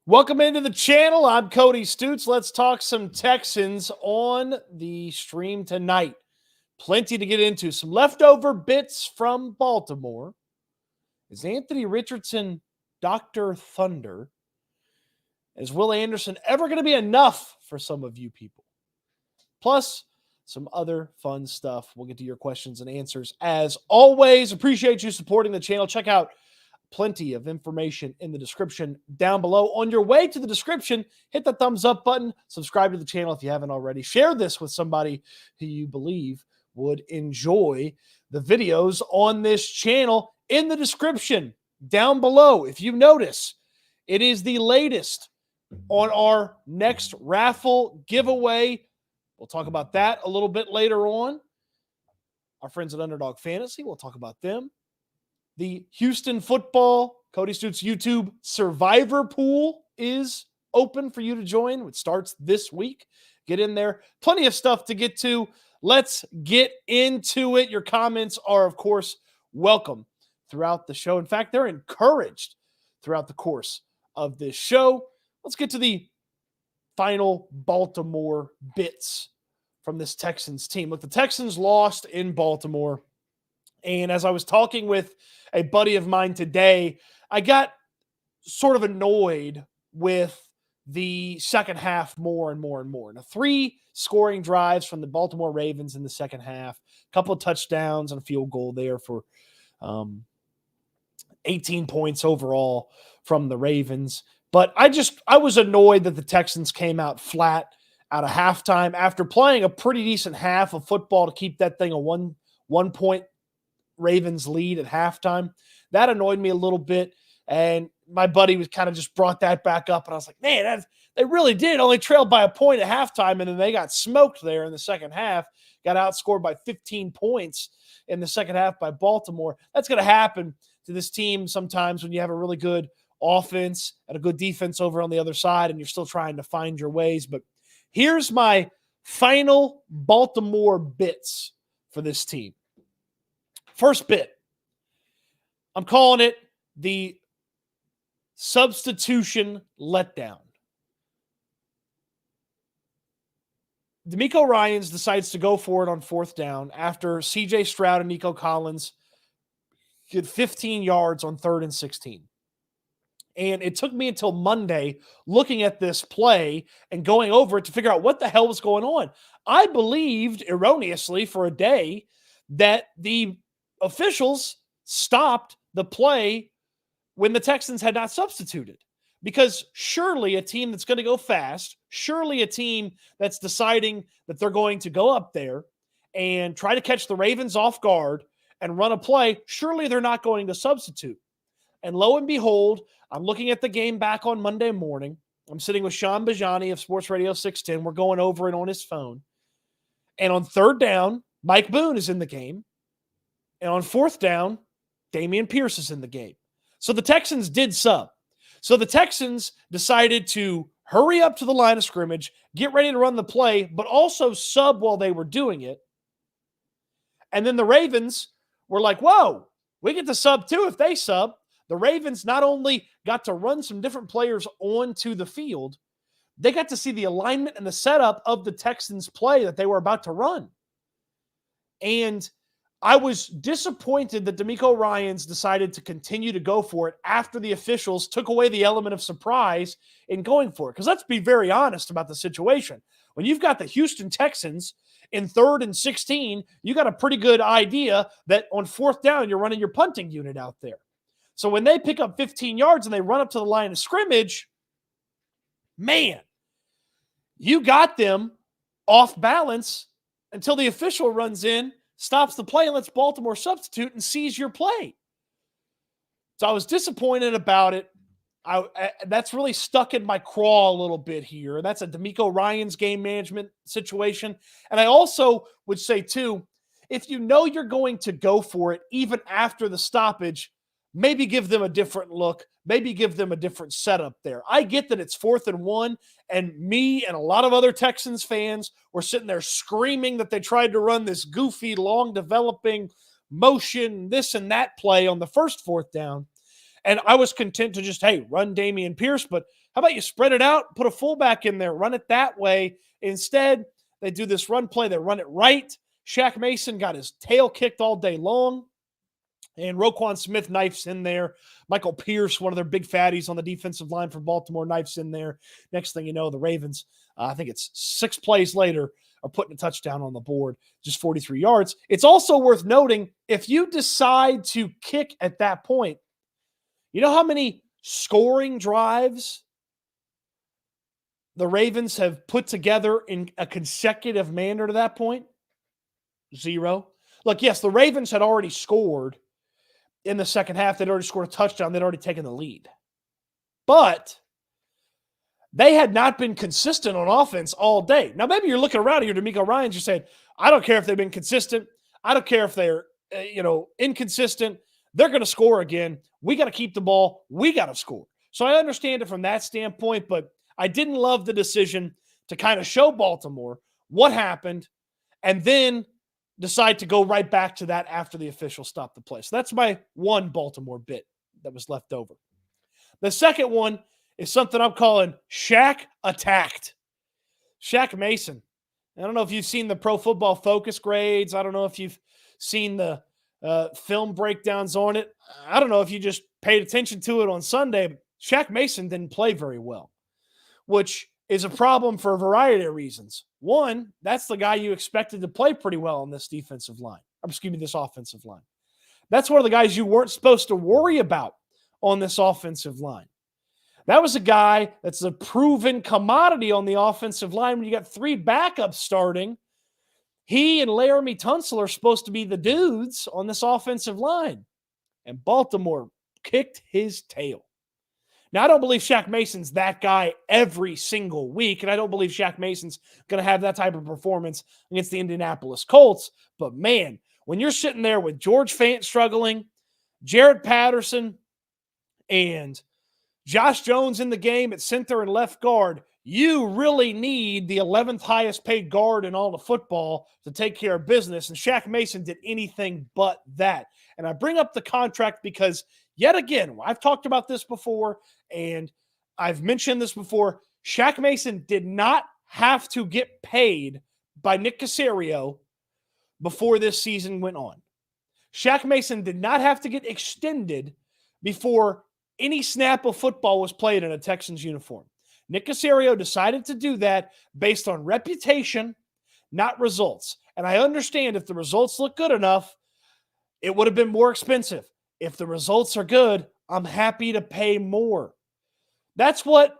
Welcome into the channel. I'm Cody Stoots. Let's talk some Texans on the stream tonight. Plenty to get into. Some leftover bits from Baltimore. Is Anthony Richardson Dr. Thunder? Is Will Anderson ever going to be enough for some of you people? Plus, some other fun stuff. We'll get to your questions and answers. As always, appreciate you supporting the channel. Check out plenty of information in the description down below. On your way to the description, hit the thumbs up button, subscribe to the channel if you haven't already. Share this with somebody who you believe would enjoy the videos on this channel. In the description down below, if you notice, it is the latest on our next raffle giveaway. We'll talk about that a little bit later on. Our friends at Underdog Fantasy, we'll talk about them. The Houston football, Cody Stoots YouTube Survivor Pool is open for you to join. It starts this week. Get in there. Plenty of stuff to get to. Let's get into it. Your comments are, of course, welcome throughout the show. In fact, they're encouraged throughout the course of this show. Let's get to the final Baltimore bits from this Texans team. Look, the Texans lost in Baltimore. And as I was talking with a buddy of mine today, I got sort of annoyed with the second half more and more and more. Now, 3 scoring drives from the Baltimore Ravens in the second half, a couple of touchdowns and a field goal there for 18 points overall from the Ravens. But I was annoyed that the Texans came out flat out of halftime after playing a pretty decent half of football to keep that thing a one point Ravens lead at halftime. That annoyed me a little bit. And my buddy was kind of just brought that back up. And I was like, man, they really did only trailed by a point at halftime. And then they got smoked there in the second half, got outscored by 15 points in the second half by Baltimore. That's going to happen to this team sometimes when you have a really good offense and a good defense over on the other side and you're still trying to find your ways. But here's my final Baltimore bits for this team. First bit, I'm calling it the substitution letdown. DeMeco Ryans decides to go for it on 4th down after C.J. Stroud and Nico Collins get 15 yards on 3rd and 16. And it took me until Monday looking at this play and going over it to figure out what the hell was going on. I believed erroneously for a day that the officials stopped the play when the Texans had not substituted, because surely a team that's going to go fast, surely a team that's deciding that they're going to go up there and try to catch the Ravens off guard and run a play, surely they're not going to substitute. And lo and behold, I'm looking at the game back on Monday morning. I'm sitting with Sean Bajani of Sports Radio 610. We're going over it on his phone. And on 3rd down, Mike Boone is in the game. And on 4th down, Dameon Pierce is in the game. So the Texans did sub. So the Texans decided to hurry up to the line of scrimmage, get ready to run the play, but also sub while they were doing it. And then the Ravens were like, whoa, we get to sub too if they sub. The Ravens not only got to run some different players onto the field, they got to see the alignment and the setup of the Texans play that they were about to run. And I was disappointed that DeMeco Ryans decided to continue to go for it after the officials took away the element of surprise in going for it. Because let's be very honest about the situation. When you've got the Houston Texans in 3rd and 16, you got a pretty good idea that on 4th down, you're running your punting unit out there. So when they pick up 15 yards and they run up to the line of scrimmage, man, you got them off balance until the official runs in, stops the play, and lets Baltimore substitute and sees your play. So I was disappointed about it. That's really stuck in my craw a little bit here. That's a DeMeco Ryans game management situation. And I also would say, too, if you know you're going to go for it, even after the stoppage, maybe give them a different look. Maybe give them a different setup there. I get that it's 4th and 1, and me and a lot of other Texans fans were sitting there screaming that they tried to run this goofy, long-developing motion, this and that play on the first 4th down. And I was content to just, hey, run Dameon Pierce, but how about you spread it out, put a fullback in there, run it that way. Instead, they do this run play, they run it right. Shaq Mason got his tail kicked all day long. And Roquan Smith knifes in there. Michael Pierce, one of their big fatties on the defensive line for Baltimore, knifes in there. Next thing you know, the Ravens, I think it's 6 plays later, are putting a touchdown on the board, just 43 yards. It's also worth noting, if you decide to kick at that point, you know how many scoring drives the Ravens have put together in a consecutive manner to that point? 0. Look, yes, the Ravens had already scored in the second half. They'd already scored a touchdown. They'd already taken the lead. But they had not been consistent on offense all day. Now, maybe you're looking around here, D'Amico Ryans, you're saying, I don't care if they've been consistent. I don't care if they're, inconsistent. They're going to score again. We got to keep the ball. We got to score. So I understand it from that standpoint, but I didn't love the decision to kind of show Baltimore what happened and then decide to go right back to that after the official stopped the play. So that's my one Baltimore bit that was left over. The second one is something I'm calling Shaq attacked. Shaq Mason. I don't know if you've seen the Pro Football Focus grades. I don't know if you've seen the film breakdowns on it. I don't know if you just paid attention to it on Sunday, but Shaq Mason didn't play very well, which is a problem for a variety of reasons. One, that's the guy you expected to play pretty well on this defensive line. This offensive line. That's one of the guys you weren't supposed to worry about on this offensive line. That was a guy that's a proven commodity on the offensive line. When you got 3 backups starting, he and Laramie Tunsil are supposed to be the dudes on this offensive line. And Baltimore kicked his tail. Now, I don't believe Shaq Mason's that guy every single week, and I don't believe Shaq Mason's going to have that type of performance against the Indianapolis Colts. But, man, when you're sitting there with George Fant struggling, Jared Patterson, and Josh Jones in the game at center and left guard, you really need the 11th highest paid guard in all of football to take care of business. And Shaq Mason did anything but that. And I bring up the contract because, yet again, I've talked about this before, and I've mentioned this before. Shaq Mason did not have to get paid by Nick Caserio before this season went on. Shaq Mason did not have to get extended before any snap of football was played in a Texans uniform. Nick Caserio decided to do that based on reputation, not results. And I understand if the results look good enough, it would have been more expensive. If the results are good, I'm happy to pay more. That's what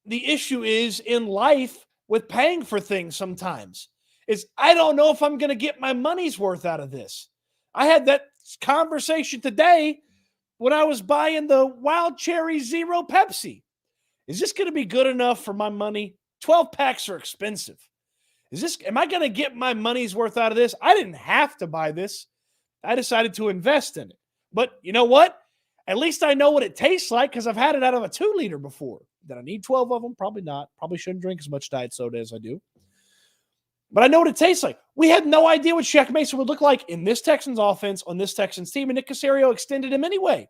the issue is in life with paying for things sometimes, is I don't know if I'm going to get my money's worth out of this. I had that conversation today when I was buying the Wild Cherry Zero Pepsi. Is this going to be good enough for my money? 12 packs are expensive. Am I going to get my money's worth out of this? I didn't have to buy this. I decided to invest in it. But you know what? At least I know what it tastes like because I've had it out of a 2-liter before. Did I need 12 of them? Probably not. Probably shouldn't drink as much diet soda as I do. But I know what it tastes like. We had no idea what Shaq Mason would look like in this Texans offense on this Texans team, and Nick Caserio extended him anyway.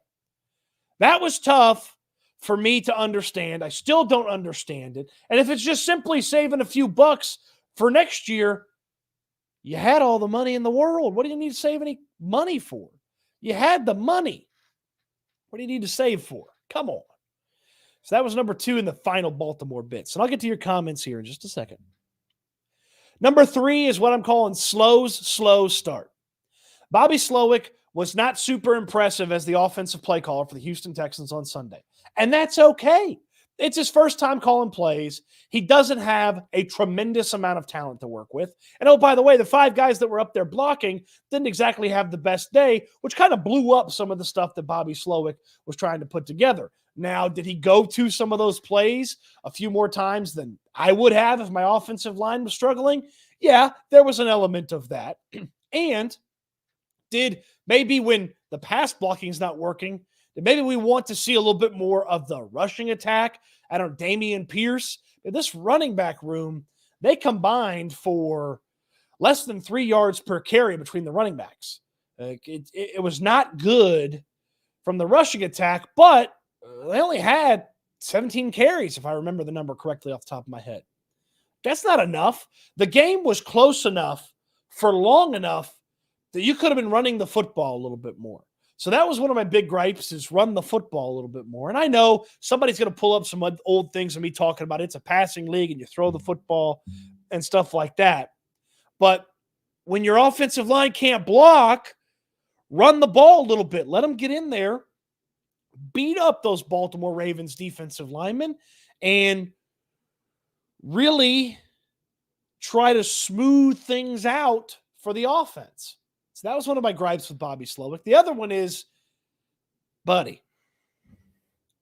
That was tough for me to understand. I still don't understand it. And if it's just simply saving a few bucks for next year, you had all the money in the world. What do you need to save any money for? You had the money. What do you need to save for? Come on. So that was number 2 in the final Baltimore bits. And I'll get to your comments here in just a second. Number 3 is what I'm calling Slow's slow start. Bobby Slowick was not super impressive as the offensive play caller for the Houston Texans on Sunday. And that's okay. It's his first time calling plays. He doesn't have a tremendous amount of talent to work with. And oh, by the way, the 5 guys that were up there blocking didn't exactly have the best day, which kind of blew up some of the stuff that Bobby Slowick was trying to put together. Now, did he go to some of those plays a few more times than I would have if my offensive line was struggling? Yeah, there was an element of that. And did maybe when the pass blocking is not working, maybe we want to see a little bit more of the rushing attack. I don't know, Dameon Pierce. This running back room, they combined for less than 3 yards per carry between the running backs. It was not good from the rushing attack, but they only had 17 carries, if I remember the number correctly off the top of my head. That's not enough. The game was close enough for long enough that you could have been running the football a little bit more. So that was one of my big gripes, is run the football a little bit more. And I know somebody's going to pull up some old things of me talking about it's a passing league and you throw the football and stuff like that. But when your offensive line can't block, run the ball a little bit. Let them get in there, beat up those Baltimore Ravens defensive linemen, and really try to smooth things out for the offense. So that was one of my gripes with Bobby Slowick. The other one is, buddy,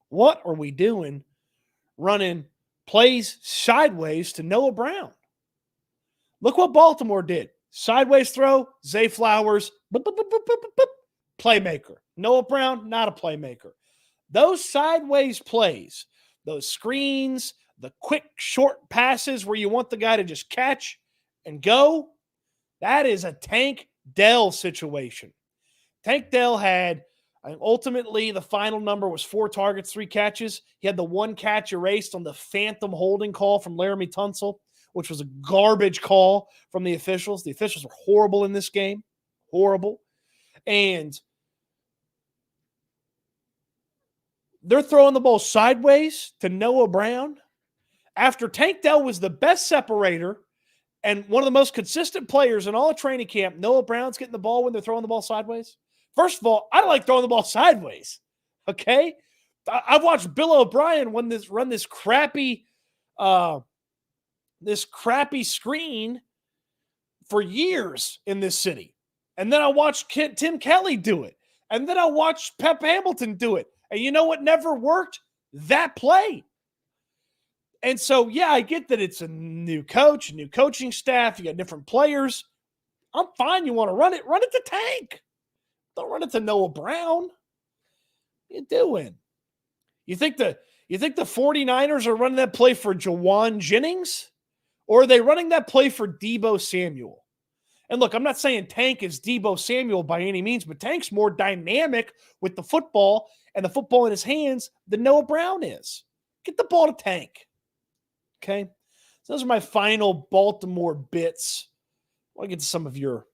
what are we doing running plays sideways to Noah Brown? Look what Baltimore did. Sideways throw, Zay Flowers, boop, boop, boop, boop, boop, boop, playmaker. Noah Brown, not a playmaker. Those sideways plays, those screens, the quick short passes where you want the guy to just catch and go, that is a Tank Dell situation. Tank Dell had, ultimately, the final number was 4 targets, 3 catches. He had the 1 catch erased on the phantom holding call from Laramie Tunsil, which was a garbage call from the officials. The officials were horrible in this game. Horrible. And they're throwing the ball sideways to Noah Brown after Tank Dell was the best separator and one of the most consistent players in all of training camp. Noah Brown's getting the ball when they're throwing the ball sideways. First of all, I don't like throwing the ball sideways. Okay? I've watched Bill O'Brien run this crappy screen for years in this city. And then I watched Tim Kelly do it. And then I watched Pep Hamilton do it. And you know what never worked? That play. And so, yeah, I get that it's a new coach, a new coaching staff. You got different players. I'm fine. You want to run it to Tank. Don't run it to Noah Brown. What are you doing? You think the 49ers are running that play for Jawan Jennings? Or are they running that play for Deebo Samuel? And look, I'm not saying Tank is Deebo Samuel by any means, but Tank's more dynamic with the football and the football in his hands than Noah Brown is. Get the ball to Tank. Okay? So those are my final Baltimore bits. I want to get to some of your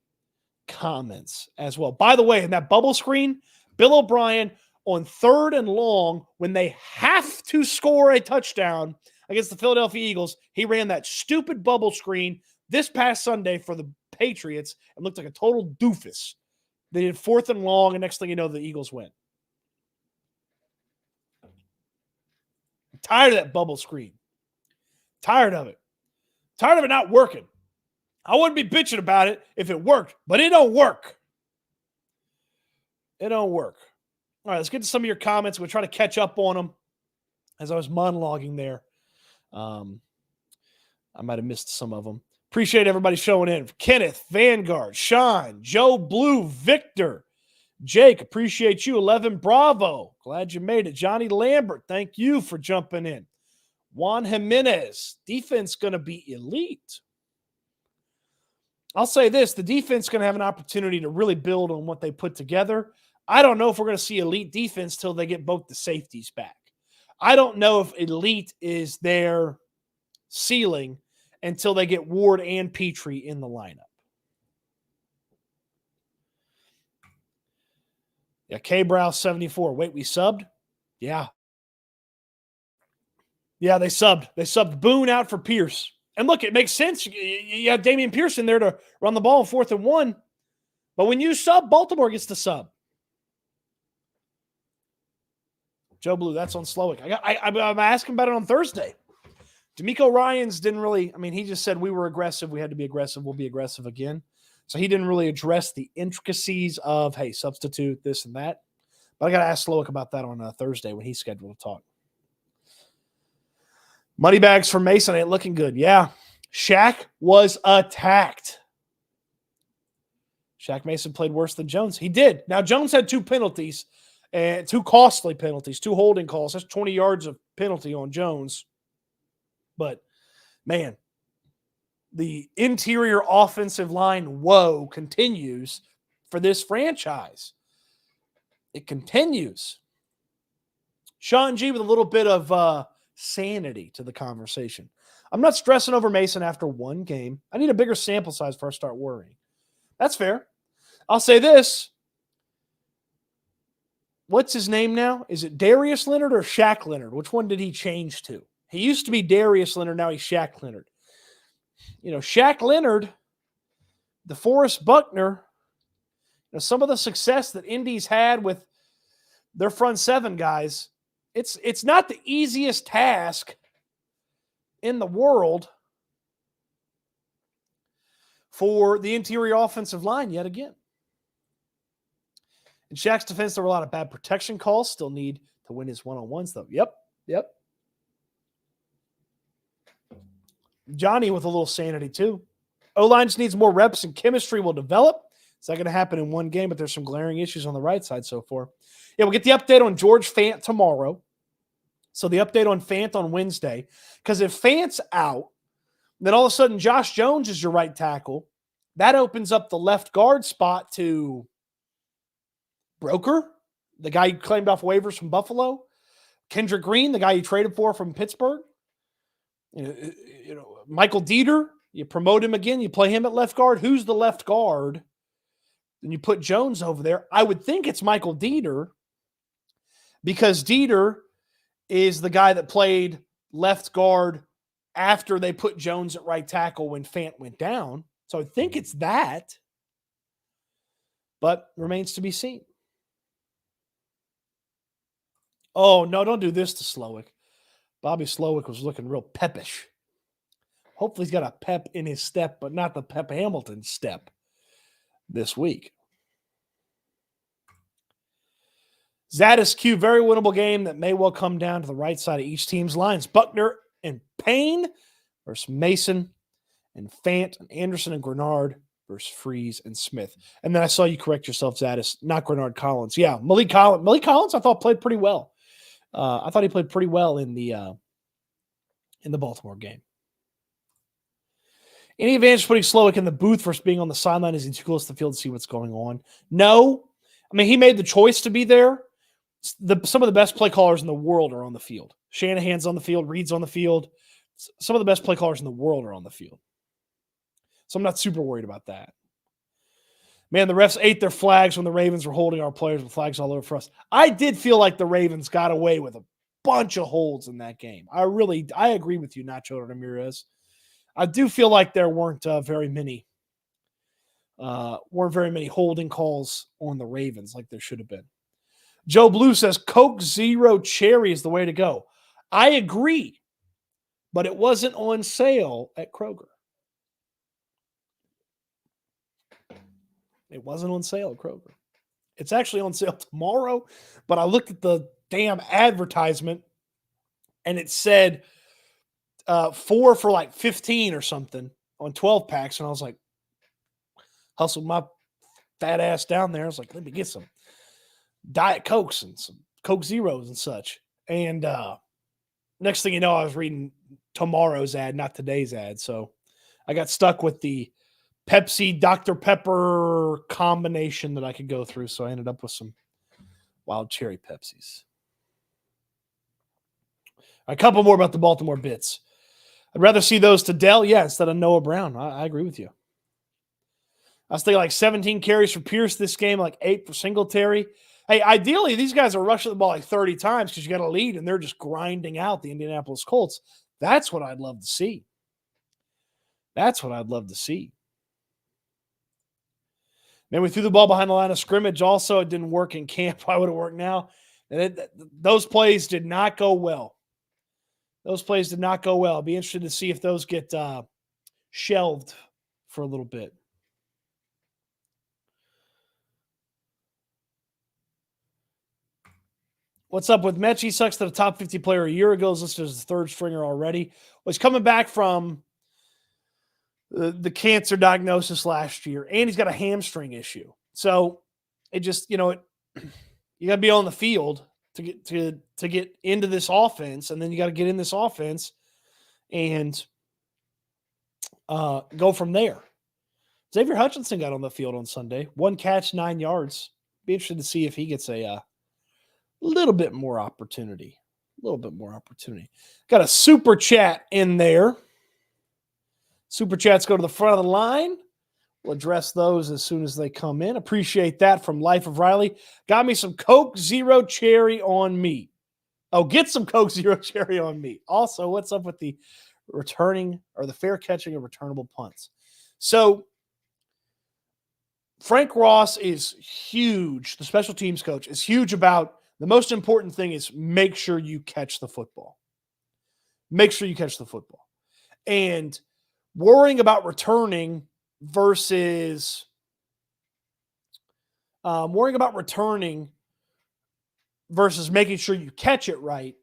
comments as well. By the way, in that bubble screen, Bill O'Brien on 3rd and long, when they have to score a touchdown against the Philadelphia Eagles, he ran that stupid bubble screen this past Sunday for the Patriots and looked like a total doofus. They did 4th and long, and next thing you know, the Eagles win. I'm tired of that bubble screen. Tired of it. Tired of it not working. I wouldn't be bitching about it if it worked, but it don't work. It don't work. All right, let's get to some of your comments. We'll try to catch up on them as I was monologuing there. I might have missed some of them. Appreciate everybody showing in. Kenneth, Vanguard, Sean, Joe Blue, Victor, Jake, appreciate you. 11 Bravo, glad you made it. Johnny Lambert, thank you for jumping in. Juan Jimenez, defense going to be elite. I'll say this, the defense is going to have an opportunity to really build on what they put together. I don't know if we're going to see elite defense till they get both the safeties back. I don't know if elite is their ceiling until they get Ward and Petrie in the lineup. Yeah, K-Brow 74. Wait, we subbed? Yeah. Yeah, they subbed. They subbed Boone out for Pierce. And look, it makes sense. You have Damian Pierce in there to run the ball in 4th and 1. But when you sub, Baltimore gets the sub. Joe Blue, that's on Slowick. I'm asking about it on Thursday. D'Amico Ryans didn't really, he just said we were aggressive. We had to be aggressive. We'll be aggressive again. So he didn't really address the intricacies of, hey, substitute this and that. But I got to ask Slowick about that on Thursday when he's scheduled to talk. Moneybags for Mason ain't looking good. Yeah. Shaq was attacked. Shaq Mason played worse than Jones. He did. Now, Jones had 2 penalties, and 2 costly penalties, 2 holding calls. That's 20 yards of penalty on Jones. But, man, the interior offensive line woe continues for this franchise. It continues. Sean G with a little bit of sanity to the conversation. I'm not stressing over Mason after one game. I need a bigger sample size before I start worrying. That's fair. I'll say this. What's his name now? Is it Darius Leonard or Shaq Leonard? Which one did he change to? He used to be Darius Leonard. Now he's Shaq Leonard. Shaq Leonard, DeForest Buckner, some of the success that Indy's had with their front seven guys, it's not the easiest task in the world for the interior offensive line yet again. In Shaq's defense, there were a lot of bad protection calls. Still need to win his one-on-ones, though. Yep. Johnny with a little sanity, too. O-line just needs more reps and chemistry will develop. It's not going to happen in one game, but there's some glaring issues on the right side so far. Yeah, we'll get the update on George Fant tomorrow. So the update on Fant on Wednesday. Because if Fant's out, then all of a sudden Josh Jones is your right tackle. That opens up the left guard spot to Broker, the guy you claimed off waivers from Buffalo. Kendrick Green, the guy you traded for from Pittsburgh. Michael Dieter, you promote him again. You play him at left guard. Who's the left guard? Then you put Jones over there. I would think it's Michael Dieter because Dieter is the guy that played left guard after they put Jones at right tackle when Fant went down. So I think it's that, but remains to be seen. Oh, no, don't do this to Slowick. Bobby Slowick was looking real peppish. Hopefully he's got a pep in his step, but not the Pep Hamilton step this week. Zadis Q, very winnable game that may well come down to the right side of each team's lines. Buckner and Payne versus Mason and Fant and Anderson and Grenard versus Freeze and Smith. And then I saw you correct yourself, Zadis, not Grenard Collins. Yeah, Malik Collins I thought played pretty well. I thought he played pretty well in the Baltimore game. Any advantage putting Slowick in the booth versus being on the sideline? Is he too close to the field to see what's going on? No. I mean, he made the choice to be there. Some of the best play callers in the world are on the field. Shanahan's on the field. Reed's on the field. Some of the best play callers in the world are on the field. So I'm not super worried about that. Man, the refs ate their flags when the Ravens were holding our players with flags all over for us. I did feel like the Ravens got away with a bunch of holds in that game. I agree with you, Nacho Ramirez. I do feel like there weren't very many holding calls on the Ravens like there should have been. Joe Blue says Coke Zero Cherry is the way to go. I agree, but it wasn't on sale at Kroger. It wasn't on sale at Kroger. It's actually on sale tomorrow, but I looked at the damn advertisement and it said 4 for like 15 or something on 12 packs. And I was like, hustled my fat ass down there. I was like, let me get some Diet Cokes and some Coke Zeros and such. And next thing you know, I was reading tomorrow's ad, not today's ad. So I got stuck with the Pepsi Dr. Pepper combination that I could go through. So I ended up with some wild cherry Pepsis. A couple more about the Baltimore bits. I'd rather see those to Dell, instead of Noah Brown. I agree with you. I was thinking like 17 carries for Pierce this game, like 8 for Singletary. Hey, ideally, these guys are rushing the ball like 30 times because you got a lead and they're just grinding out the Indianapolis Colts. That's what I'd love to see. Man, we threw the ball behind the line of scrimmage. Also, it didn't work in camp. Why would it work now? And those plays did not go well. I'll be interested to see if those get shelved for a little bit. What's up with Mechie? Sucks to the top 50 player a year ago. Is listed as the third stringer already. Well, he's coming back from the cancer diagnosis last year, and he's got a hamstring issue. So it just, you got to be on the field to get into this offense, and then you got to get in this offense and go from there. Xavier Hutchinson got on the field on Sunday. 1 catch, 9 yards. Be interested to see if he gets a little bit more opportunity. Got a super chat in there. Super chats go to the front of the line. We'll address those as soon as they come in. Appreciate that from Life of Riley. Got me some Coke Zero Cherry on me. Oh, get some Coke Zero Cherry on me. Also, what's up with the returning or the fair catching of returnable punts? So, Frank Ross is huge. The special teams coach is huge about the most important thing is make sure you catch the football. Make sure you catch the football. And worrying about returning versus making sure you catch it right.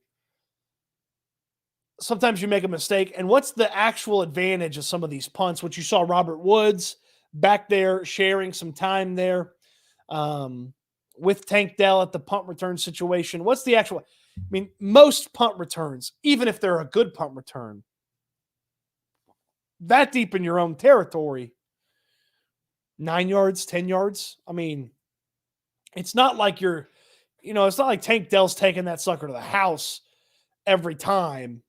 Sometimes you make a mistake. And what's the actual advantage of some of these punts, which you saw Robert Woods back there sharing some time there with Tank Dell at the punt return situation? What's the actual, I mean, most punt returns, even if they're a good punt return, that deep in your own territory, 9 yards, 10 yards. I mean, it's not like it's not like Tank Dell's taking that sucker to the house every time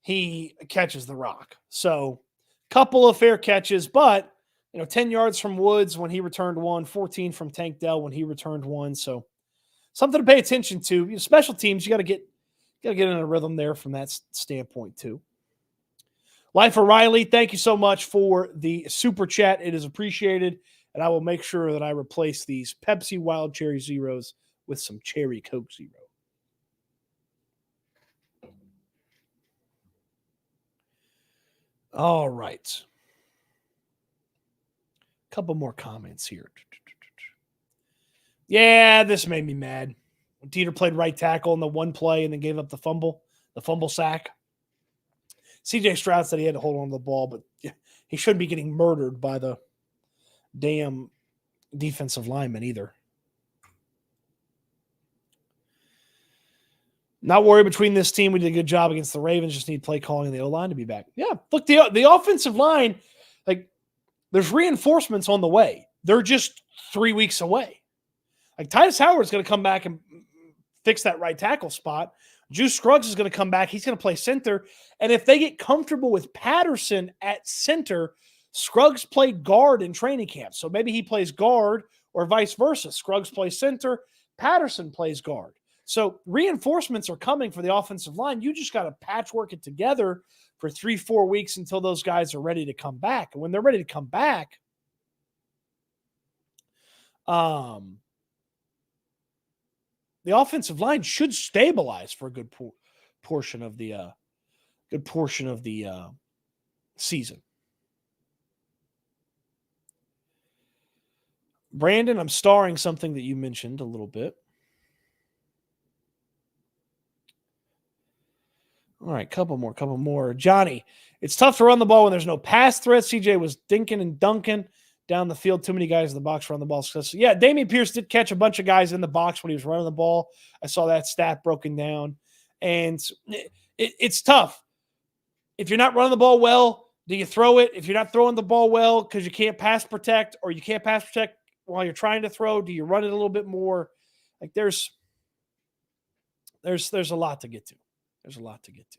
he catches the rock. So, couple of fair catches, but 10 yards from Woods when he returned one, 14 from Tank Dell when he returned one. So, something to pay attention to. Special teams, you got to get in a rhythm there from that standpoint too. Life O'Reilly, thank you so much for the super chat. It is appreciated, and I will make sure that I replace these Pepsi Wild Cherry Zeros with some Cherry Coke Zero. All right. A couple more comments here. Yeah, this made me mad. Dieter played right tackle in the one play and then gave up the fumble sack. CJ Stroud said he had to hold on to the ball, but he shouldn't be getting murdered by the damn defensive lineman either. Not worried between this team. We did a good job against the Ravens. Just need play calling and the O-line to be back. Yeah, look, the offensive line, like, there's reinforcements on the way. They're just 3 weeks away. Like, Titus Howard's going to come back and fix that right tackle spot. Juice Scruggs is going to come back. He's going to play center. And if they get comfortable with Patterson at center, Scruggs played guard in training camp. So maybe he plays guard or vice versa. Scruggs plays center. Patterson plays guard. So reinforcements are coming for the offensive line. You just got to patchwork it together for 3-4 weeks until those guys are ready to come back. And when they're ready to come back, the offensive line should stabilize for a good portion of the season. Brandon, I'm starring something that you mentioned a little bit. All right, couple more. Johnny, it's tough to run the ball when there's no pass threat. CJ was dinking and dunking down the field. Too many guys in the box run the ball. So, yeah, Dameon Pierce did catch a bunch of guys in the box when he was running the ball. I saw that stat broken down. And it's tough. If you're not running the ball well, do you throw it? If you're not throwing the ball well because you can't pass protect or you can't pass protect while you're trying to throw, do you run it a little bit more? Like there's a lot to get to. There's a lot to get to.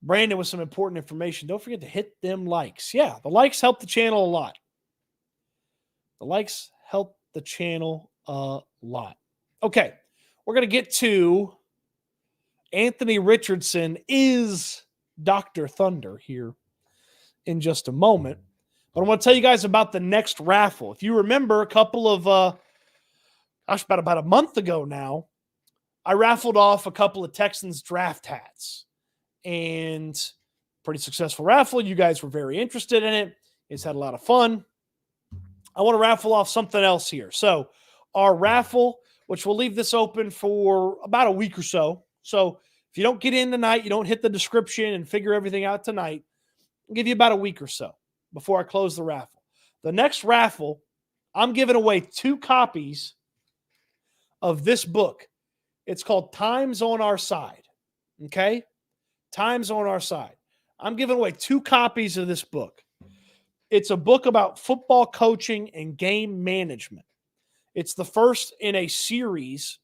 Brandon with some important information. Don't forget to hit them likes. Yeah, the likes help the channel a lot. Okay, we're going to get to Anthony Richardson is Dr. Thunder here in just a moment. But I want to tell you guys about the next raffle. If you remember a couple of, about a month ago now, I raffled off a couple of Texans draft hats. And pretty successful raffle. You guys were very interested in it. It's had a lot of fun. I want to raffle off something else here. So our raffle, which we'll leave this open for about a week or so. So if you don't get in tonight, you don't hit the description and figure everything out tonight, I'll give you about a week or so before I close the raffle. The next raffle, I'm giving away 2 copies of this book. It's called Time's on Our Side. Okay? Time's on Our Side. I'm giving away 2 copies of this book. It's a book about football coaching and game management. It's the first in a series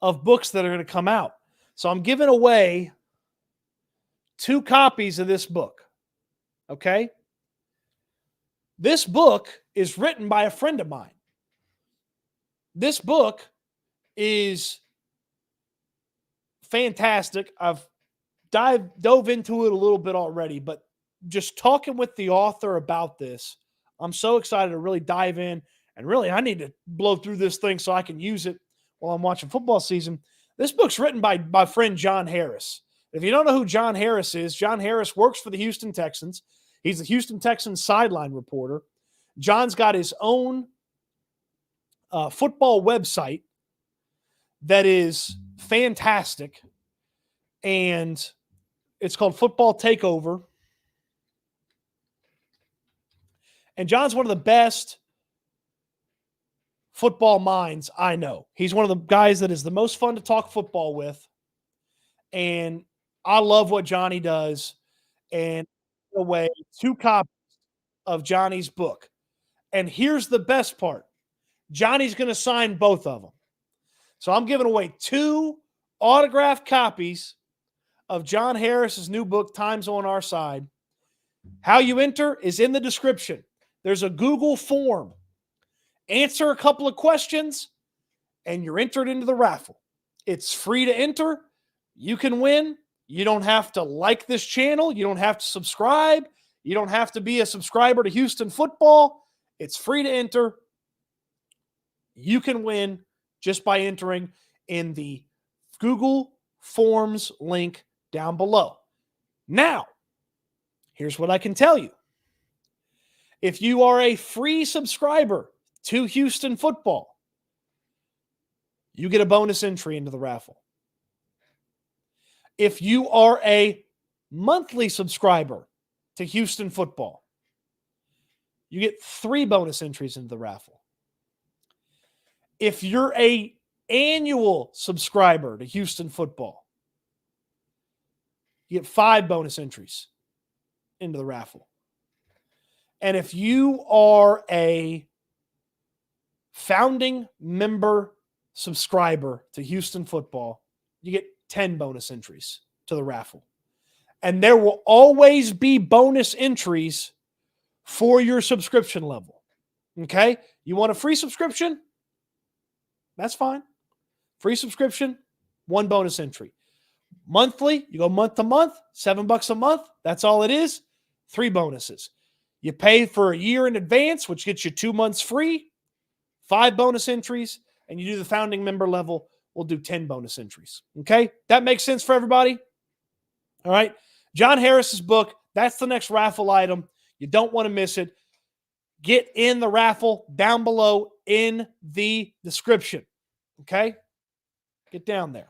of books that are going to come out. So I'm giving away 2 copies of this book. Okay? This book is written by a friend of mine. This book is fantastic. I've dove into it a little bit already, but just talking with the author about this, I'm so excited to really dive in. And really, I need to blow through this thing so I can use it while I'm watching football season. This book's written by my friend John Harris. If you don't know who John Harris is, John Harris works for the Houston Texans. He's the Houston Texans sideline reporter. John's got his own football website that is fantastic, and it's called Football Takeover. And John's one of the best football minds I know. He's one of the guys that is the most fun to talk football with, and I love what Johnny does. And away 2 copies of Johnny's book. And here's the best part. Johnny's going to sign both of them. So I'm giving away 2 autographed copies of John Harris's new book, Time's on Our Side. How you enter is in the description. There's a Google form. Answer a couple of questions, and you're entered into the raffle. It's free to enter. You can win. You don't have to like this channel. You don't have to subscribe. You don't have to be a subscriber to Houston football. It's free to enter. You can win just by entering in the Google Forms link down below. Now, here's what I can tell you. If you are a free subscriber to Houston football, you get a bonus entry into the raffle. If you are a monthly subscriber to Houston football, you get 3 bonus entries into the raffle. If you're a annual subscriber to Houston football, you get 5 bonus entries into the raffle. And if you are a founding member subscriber to Houston football, you get 10 bonus entries to the raffle. And there will always be bonus entries for your subscription level. Okay? You want a free subscription? That's fine. Free subscription, 1 bonus entry. Monthly, you go month to month, $7 a month. That's all it is. 3 bonuses. You pay for a year in advance, which gets you 2 months free, 5 bonus entries, and you do the founding member level, we'll do 10 bonus entries. Okay? That makes sense for everybody? All right? John Harris's book, that's the next raffle item. You don't want to miss it. Get in the raffle down below in the description. Okay? Get down there.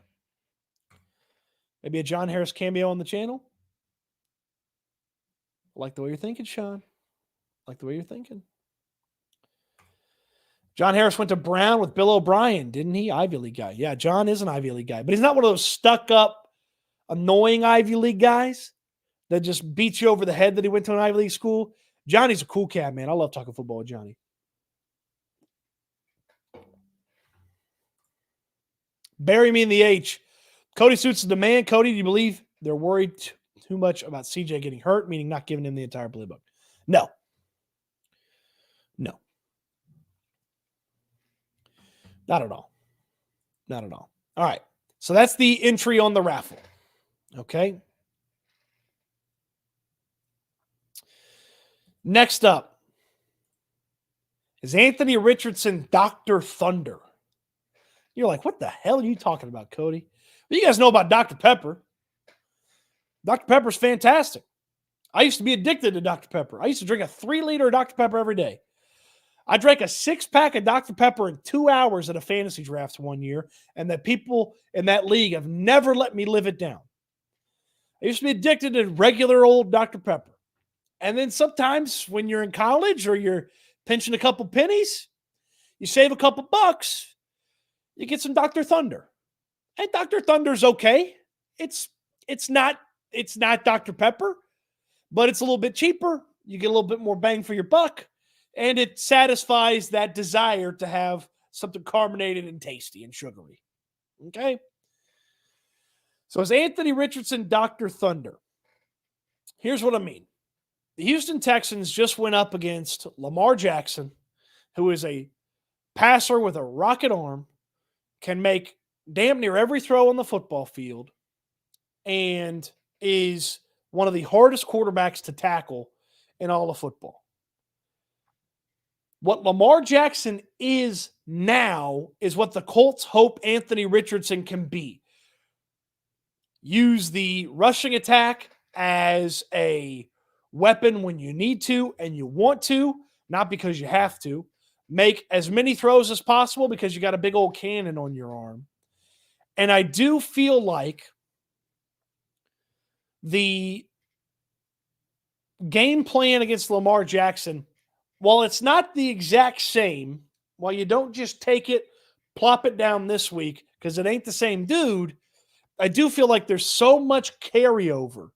Maybe a John Harris cameo on the channel. I like the way you're thinking, Sean. I like the way you're thinking. John Harris went to Brown with Bill O'Brien, didn't he? Ivy League guy. Yeah, John is an Ivy League guy, but he's not one of those stuck-up, annoying Ivy League guys that just beats you over the head that he went to an Ivy League school. Johnny's a cool cat, man. I love talking football with Johnny. Bury me in the H. Cody Stoots is the man. Cody, do you believe they're worried too much about CJ getting hurt, meaning not giving him the entire playbook? No. No. Not at all. Not at all. All right. So that's the entry on the raffle. Okay. Next up is Anthony Richardson Dr. Thunder. You're like, what the hell are you talking about, Cody? Well, you guys know about Dr. Pepper. Dr. Pepper's fantastic. I used to be addicted to Dr. Pepper. I used to drink a 3-liter of Dr. Pepper every day. I drank a 6-pack of Dr. Pepper in 2 hours at a fantasy draft one year, and the people in that league have never let me live it down. I used to be addicted to regular old Dr. Pepper. And then sometimes when you're in college or you're pinching a couple pennies, you save a couple bucks, you get some Dr. Thunder. And Dr. Thunder's okay. It's not Dr. Pepper, but it's a little bit cheaper you get a little bit more bang for your buck, and it satisfies that desire to have something carbonated and tasty and sugary. Okay? So as Anthony Richardson Dr. Thunder, here's what I mean. The Houston Texans just went up against Lamar Jackson, who is a passer with a rocket arm, can make damn near every throw on the football field, and is one of the hardest quarterbacks to tackle in all of football. What Lamar Jackson is now is what the Colts hope Anthony Richardson can be. Use the rushing attack as a weapon when you need to and you want to, not because you have to. Make as many throws as possible because you got a big old cannon on your arm. And I do feel like the game plan against Lamar Jackson, while it's not the exact same, while you don't just take it, plop it down this week because it ain't the same dude, I do feel like there's so much carryover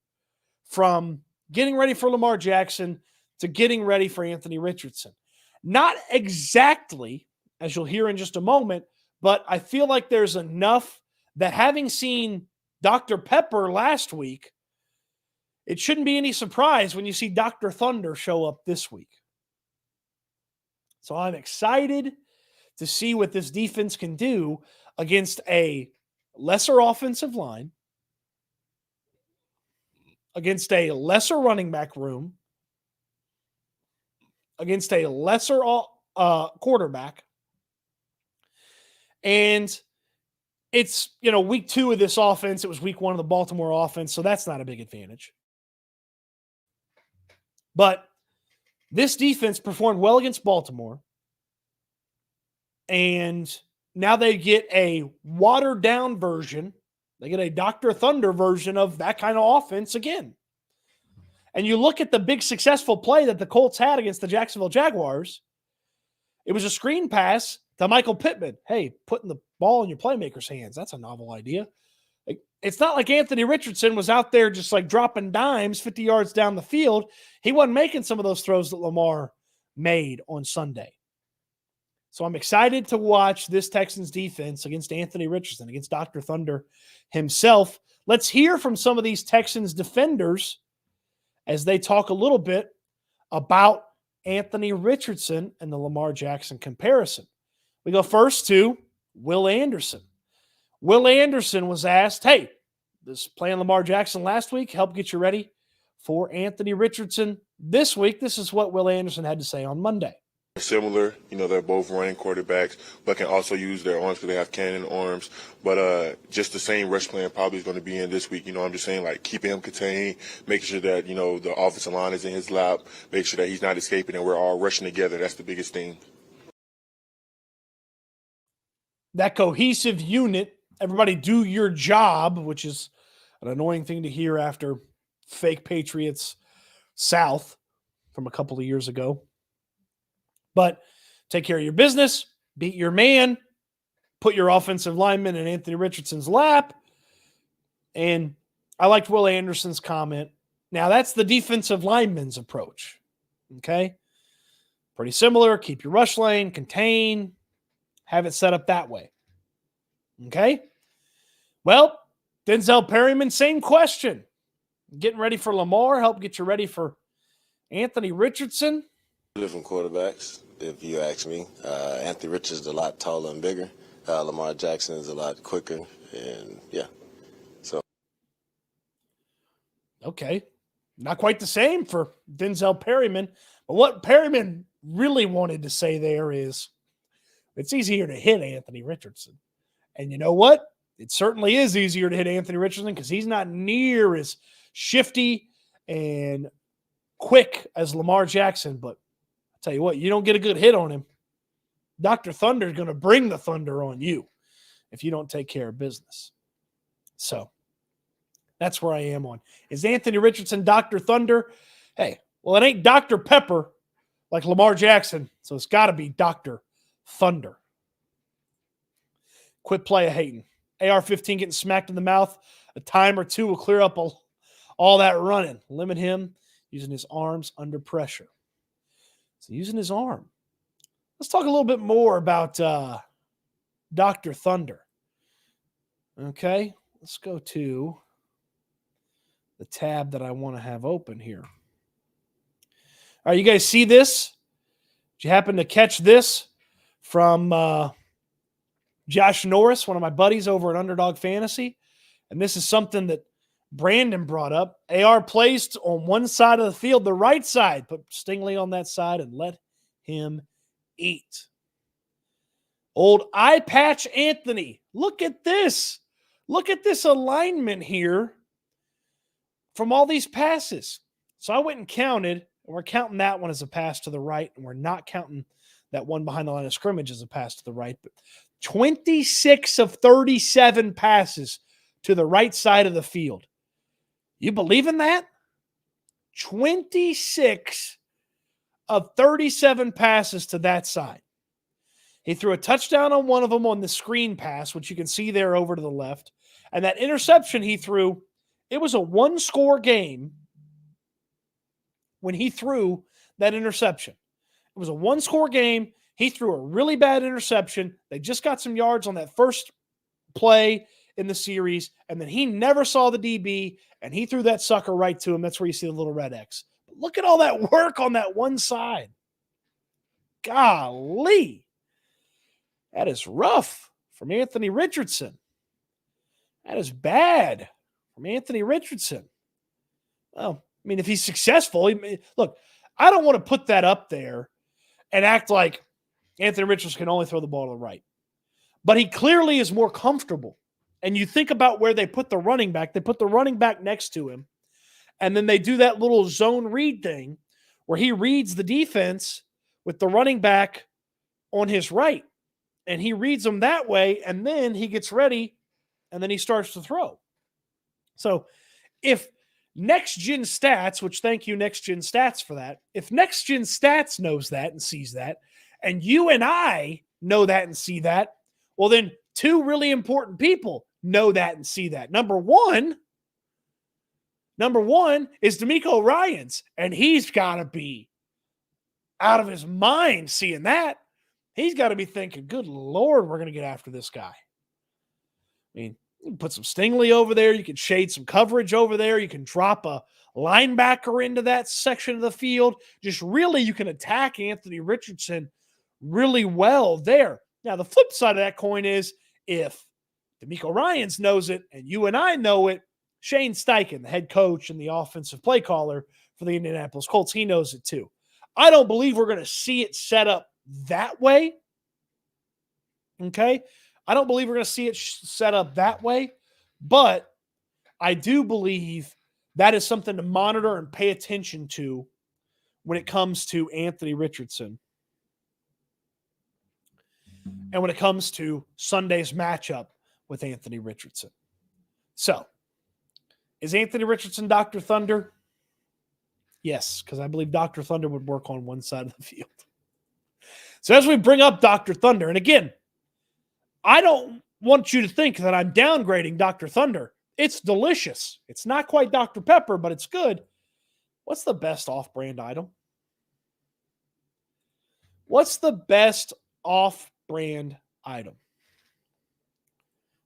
from getting ready for Lamar Jackson to getting ready for Anthony Richardson. Not exactly, as you'll hear in just a moment, but I feel like there's enough that having seen Dr. Pepper last week, it shouldn't be any surprise when you see Dr. Thunder show up this week. So I'm excited to see what this defense can do against a lesser offensive line, against a lesser running back room, against a lesser quarterback. And it's, week 2 of this offense. It was week 1 of the Baltimore offense, so that's not a big advantage. But this defense performed well against Baltimore. And now they get a watered-down version. They get a Dr. Thunder version of that kind of offense again. And you look at the big successful play that the Colts had against the Jacksonville Jaguars. It was a screen pass to Michael Pittman. Hey, putting the ball in your playmaker's hands. That's a novel idea. It's not like Anthony Richardson was out there just like dropping dimes 50 yards down the field. He wasn't making some of those throws that Lamar made on Sunday. So I'm excited to watch this Texans defense against Anthony Richardson, against Dr. Thunder himself. Let's hear from some of these Texans defenders as they talk a little bit about Anthony Richardson and the Lamar Jackson comparison. We go first to Will Anderson. Will Anderson was asked, hey, this playing Lamar Jackson last week helped get you ready for Anthony Richardson this week. This is what Will Anderson had to say on Monday. Similar, they're both running quarterbacks, but can also use their arms because they have cannon arms. But just the same rush plan probably is going to be in this week. I'm just saying, like, keeping him contained, making sure that, the offensive line is in his lap, make sure that he's not escaping and we're all rushing together. That's the biggest thing. That cohesive unit, everybody do your job, which is an annoying thing to hear after fake Patriots South from a couple of years ago. But take care of your business, beat your man, put your offensive lineman in Anthony Richardson's lap. And I liked Will Anderson's comment. Now, that's the defensive lineman's approach. Okay? Pretty similar. Keep your rush lane, contain, have it set up that way. Okay? Well, Denzel Perryman, same question. Getting ready for Lamar, help get you ready for Anthony Richardson. Different quarterbacks, if you ask me. Anthony Richards is a lot taller and bigger. Lamar Jackson is a lot quicker, and yeah. So. Okay. Not quite the same for Denzel Perryman. But what Perryman really wanted to say there is it's easier to hit Anthony Richardson. And you know what? It certainly is easier to hit Anthony Richardson because he's not near as shifty and quick as Lamar Jackson, but tell you what, you don't get a good hit on him, Dr. Thunder is going to bring the thunder on you if you don't take care of business. So that's where I am on. Is Anthony Richardson Dr. Thunder? Hey, well, it ain't Dr. Pepper like Lamar Jackson, so it's got to be Dr. Thunder. Quit play hating. AR-15 getting smacked in the mouth. A time or two will clear up all that running. Limit him. Using his arms under pressure. So using his arm. Let's talk a little bit more about Dr. Thunder. Okay, let's go to the tab that I want to have open here. All right, you guys see this? Did you happen to catch this from Josh Norris, one of my buddies over at Underdog Fantasy? And this is something that Brandon brought up. AR placed on one side of the field, the right side. Put Stingley on that side and let him eat. Old eye patch Anthony. Look at this. Look at this alignment here from all these passes. So I went and counted, and we're counting that one as a pass to the right, and we're not counting that one behind the line of scrimmage as a pass to the right. But 26 of 37 passes to the right side of the field. You believe in that? 26 of 37 passes to that side. He threw a touchdown on one of them on the screen pass, which you can see there over to the left. And that interception he threw, it was a one-score game when he threw that interception. It was a one-score game. He threw a really bad interception. They just got some yards on that first play in the series, and then he never saw the DB, and he threw that sucker right to him. That's where you see the little red X. But look at all that work on that one side. Golly. That is rough from Anthony Richardson. That is bad from Anthony Richardson. Well, I mean, if he's successful, look, I don't want to put that up there and act like Anthony Richardson can only throw the ball to the right. But he clearly is more comfortable. And you think about where they put the running back. They put the running back next to him. And then they do that little zone read thing where he reads the defense with the running back on his right. And he reads them that way, and then he gets ready, and then he starts to throw. So if Next Gen Stats, which thank you Next Gen Stats for that, if Next Gen Stats knows that and sees that, and you and I know that and see that, well then two really important people know that and see that. Number one is D'Amico Ryans, and he's got to be out of his mind seeing that. He's got to be thinking, good Lord, we're going to get after this guy. I mean, you can put some Stingley over there. You can shade some coverage over there. You can drop a linebacker into that section of the field. Just really, you can attack Anthony Richardson really well there. Now, the flip side of that coin is if D'Amico Ryans knows it and you and I know it, Shane Steichen, the head coach and the offensive play caller for the Indianapolis Colts, he knows it too. I don't believe we're going to see it set up that way. Okay? I don't believe we're going to see it set up that way, but I do believe that is something to monitor and pay attention to when it comes to Anthony Richardson and when it comes to Sunday's matchup with Anthony Richardson. So, is Anthony Richardson Dr. Thunder? Yes, because I believe Dr. Thunder would work on one side of the field. So as we bring up Dr. Thunder, and again, I don't want you to think that I'm downgrading Dr. Thunder. It's delicious. It's not quite Dr. Pepper, but it's good. What's the best off-brand item? What's the best off-brand item?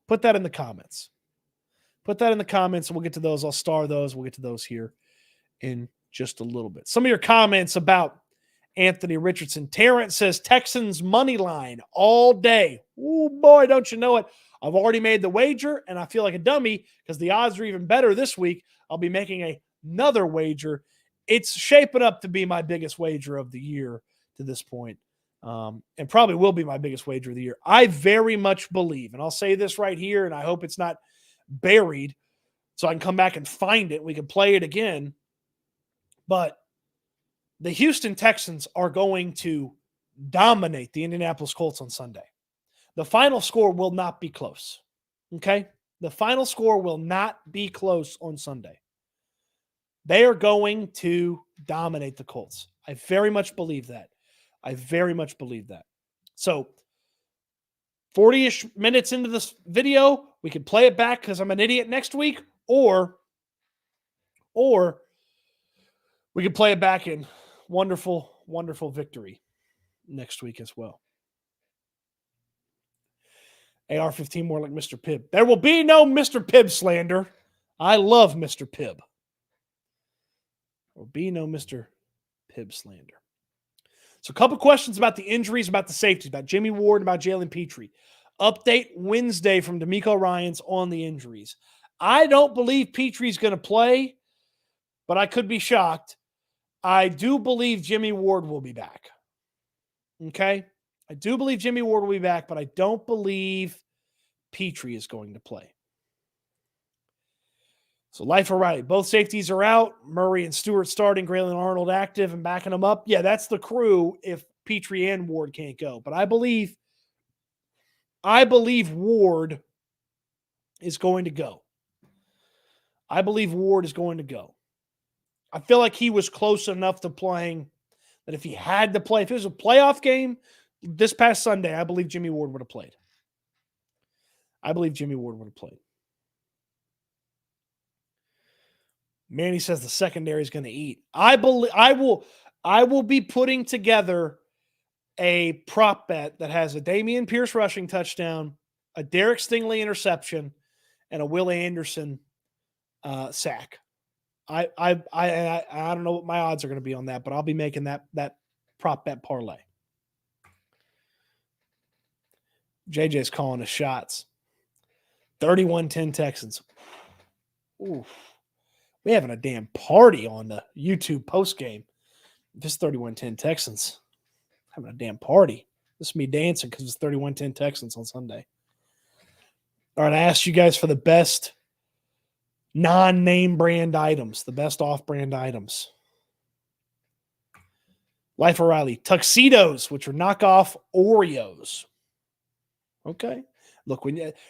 Put that in the comments. Put that in the comments, and we'll get to those. I'll star those. We'll get to those here in just a little bit. Some of your comments about Anthony Richardson. Terrence says Texans money line all day. Oh boy, don't you know it. I've already made the wager, and I feel like a dummy because the odds are even better this week. I'll be making another wager. It's shaping up to be my biggest wager of the year to this point, and probably will be my biggest wager of the year. I very much believe, and I'll say this right here, and I hope it's not buried so I can come back and find it. We can play it again. But the Houston Texans are going to dominate the Indianapolis Colts on Sunday. The final score will not be close. Okay? The final score will not be close on Sunday. They are going to dominate the Colts. I very much believe that. I very much believe that. So 40-ish minutes into this video, we can play it back because I'm an idiot next week, or We can play it back in wonderful, wonderful victory next week as well. AR-15 more like Mr. Pibb. There will be no Mr. Pibb slander. I love Mr. Pibb. There will be no Mr. Pibb slander. So a couple questions about the injuries, about the safeties, about Jimmy Ward, about Jalen Petrie. Update Wednesday from D'Amico Ryans on the injuries. I don't believe Petrie's going to play, but I could be shocked. I do believe Jimmy Ward will be back. Okay? I do believe Jimmy Ward will be back, but I don't believe Petrie is going to play. So Life O'Reilly, both safeties are out. Murray and Stewart starting, Graylin Arnold active and backing them up. Yeah, that's the crew if Petrie and Ward can't go. But I believe Ward is going to go. I believe Ward is going to go. I feel like he was close enough to playing that if he had to play, if it was a playoff game this past Sunday, I believe Jimmy Ward would have played. Manny says the secondary is going to eat. I will be putting together a prop bet that has a Dameon Pierce rushing touchdown, a Derek Stingley interception, and a Will Anderson sack. I don't know what my odds are going to be on that, but I'll be making that prop bet parlay. JJ's calling the shots. 31-10 Texans. Ooh. We're having a damn party on the YouTube post game. This 31-10 Texans. Having a damn party. This is me dancing because it's 31-10 Texans on Sunday. All right, I asked you guys for the best non-name brand items, the best off-brand items. Life O'Reilly, tuxedos, which are knockoff Oreos. Okay. Look,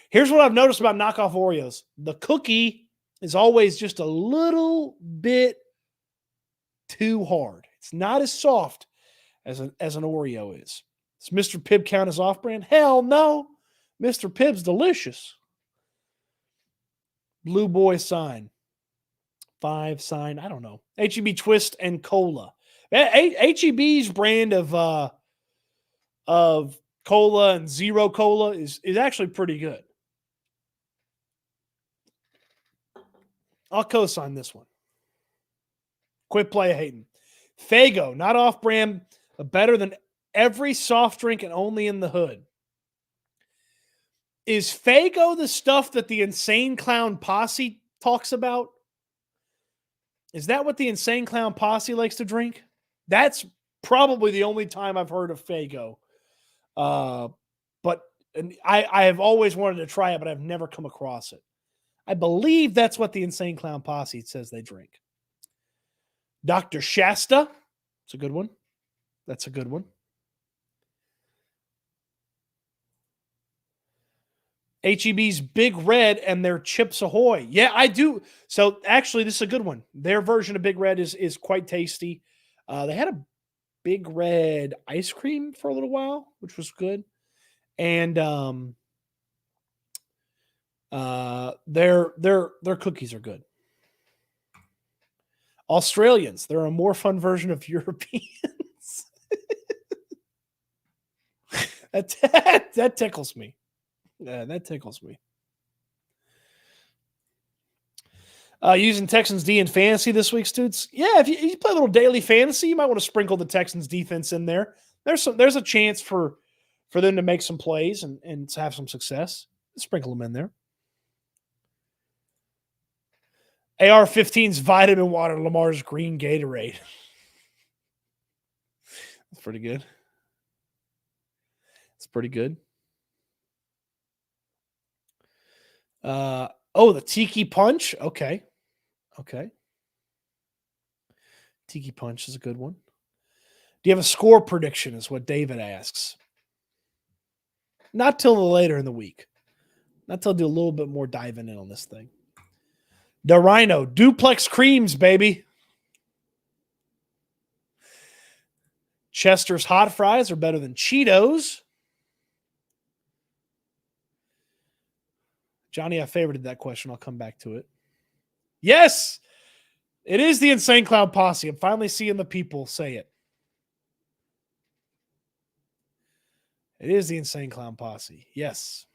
here's what I've noticed about knockoff Oreos. The cookie is always just a little bit too hard. It's not as soft as an Oreo is. Does Mr. Pibb count as off-brand? Hell no. Mr. Pibb's delicious. Blue Boy sign. 5 sign. I don't know. HEB Twist and Cola. HEB's brand of Cola and Zero Cola is actually pretty good. I'll co-sign this one. Quit play hating. Faygo, not off-brand, but better than every soft drink and only in the hood. Is Faygo the stuff that the Insane Clown Posse talks about? Is that what the Insane Clown Posse likes to drink? That's probably the only time I've heard of Faygo. But I have always wanted to try it, but I've never come across it. I believe that's what the Insane Clown Posse says they drink. Dr. Shasta. It's a good one. That's a good one. HEB's Big Red and their Chips Ahoy. Yeah, I do. So actually, this is a good one. Their version of Big Red is quite tasty. They had a Big Red ice cream for a little while, which was good. And their cookies are good. Australians, they're a more fun version of Europeans. that tickles me. Yeah, that tickles me. Using Texans D in fantasy this week, Stoots. Yeah, if you play a little daily fantasy, you might want to sprinkle the Texans defense in there. There's a chance for them to make some plays and to have some success. Sprinkle them in there. AR-15's vitamin water, Lamar's green Gatorade. That's pretty good. It's pretty good. The Tiki Punch. Okay. Tiki Punch is a good one. Do you have a score prediction is what David asks. Not till later in the week. Not till I do a little bit more diving in on this thing. The Rhino. Duplex creams, baby. Chester's hot fries are better than Cheetos. Johnny, I favorited that question. I'll come back to it. Yes. It is the Insane Clown Posse. I'm finally seeing the people say it. It is the Insane Clown Posse. Yes.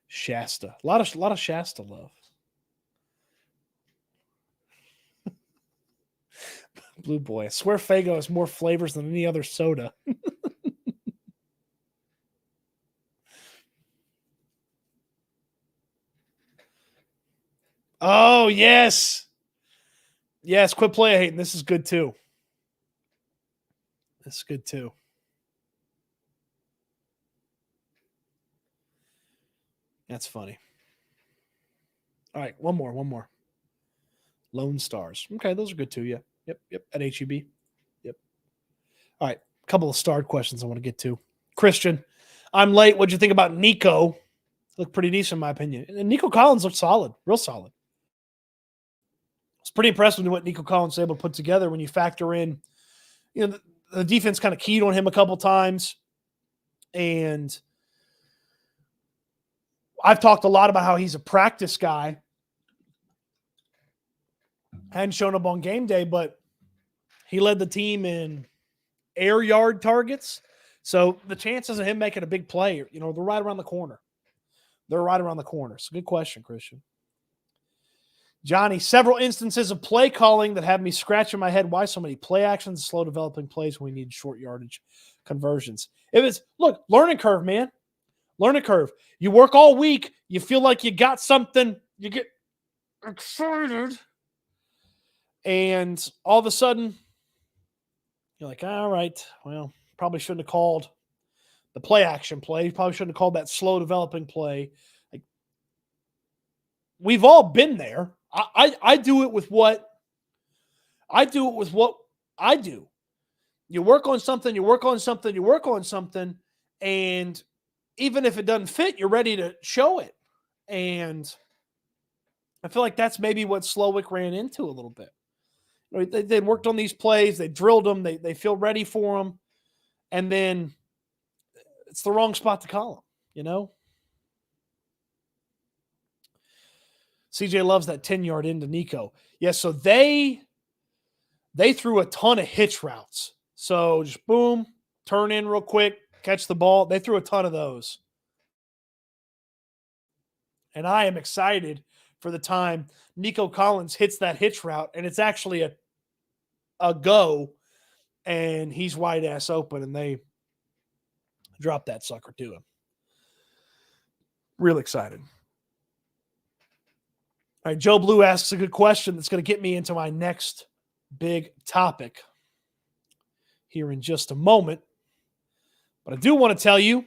Shasta. A lot of Shasta love. Blue Boy. I swear Faygo has more flavors than any other soda. Oh, yes. Yes, quit play hating. This is good too. This is good too. That's funny. All right, one more. Lone Stars. Okay, those are good too. Yeah. Yep. At HEB. Yep. All right, a couple of starred questions I want to get to. Christian, I'm late. What'd you think about Nico? Looked pretty decent in my opinion. And Nico Collins looked solid, real solid. I was pretty impressed with what Nico Collins was able to put together when you factor in, the defense kind of keyed on him a couple times. And I've talked a lot about how he's a practice guy. Hadn't shown up on game day, but he led the team in air yard targets. So the chances of him making a big play, they're right around the corner. So good question, Christian. Johnny, several instances of play calling that have me scratching my head. Why so many play actions, slow developing plays when we need short yardage conversions? Learning curve, man. Learning curve. You work all week. You feel like you got something. You get excited. And all of a sudden, you're like, all right, well, probably shouldn't have called the play action play. Probably shouldn't have called that slow developing play. Like, we've all been there. I do it with what I do. You work on something, and even if it doesn't fit, you're ready to show it. And I feel like that's maybe what Slowick ran into a little bit. They worked on these plays, they drilled them, they feel ready for them, and then it's the wrong spot to call them, CJ loves that 10-yard into Nico. Yeah, so they threw a ton of hitch routes. So just boom, turn in real quick, catch the ball. They threw a ton of those. And I am excited for the time Nico Collins hits that hitch route, and it's actually a go, and he's wide ass open, and they drop that sucker to him. Real excited. All right, Joe Blue asks a good question that's going to get me into my next big topic here in just a moment. But I do want to tell you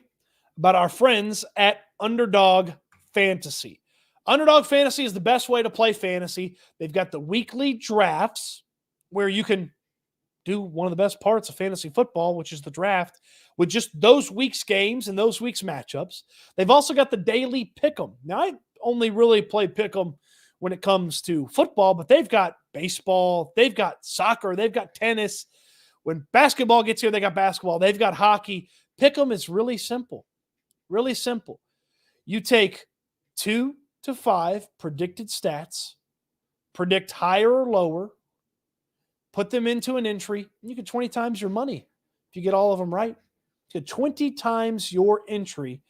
about our friends at Underdog Fantasy. Underdog Fantasy is the best way to play fantasy. They've got the weekly drafts where you can do one of the best parts of fantasy football, which is the draft, with just those week's games and those week's matchups. They've also got the daily Pick'em. Now, I only really play Pick'em when it comes to football, but they've got baseball, they've got soccer, they've got tennis. When basketball gets here, they got basketball, they've got hockey. Pick'em is really simple. Really simple. You take 2 to 5 predicted stats, predict higher or lower, put them into an entry, and you get 20 times your money if you get all of them right. You get 20 times your entry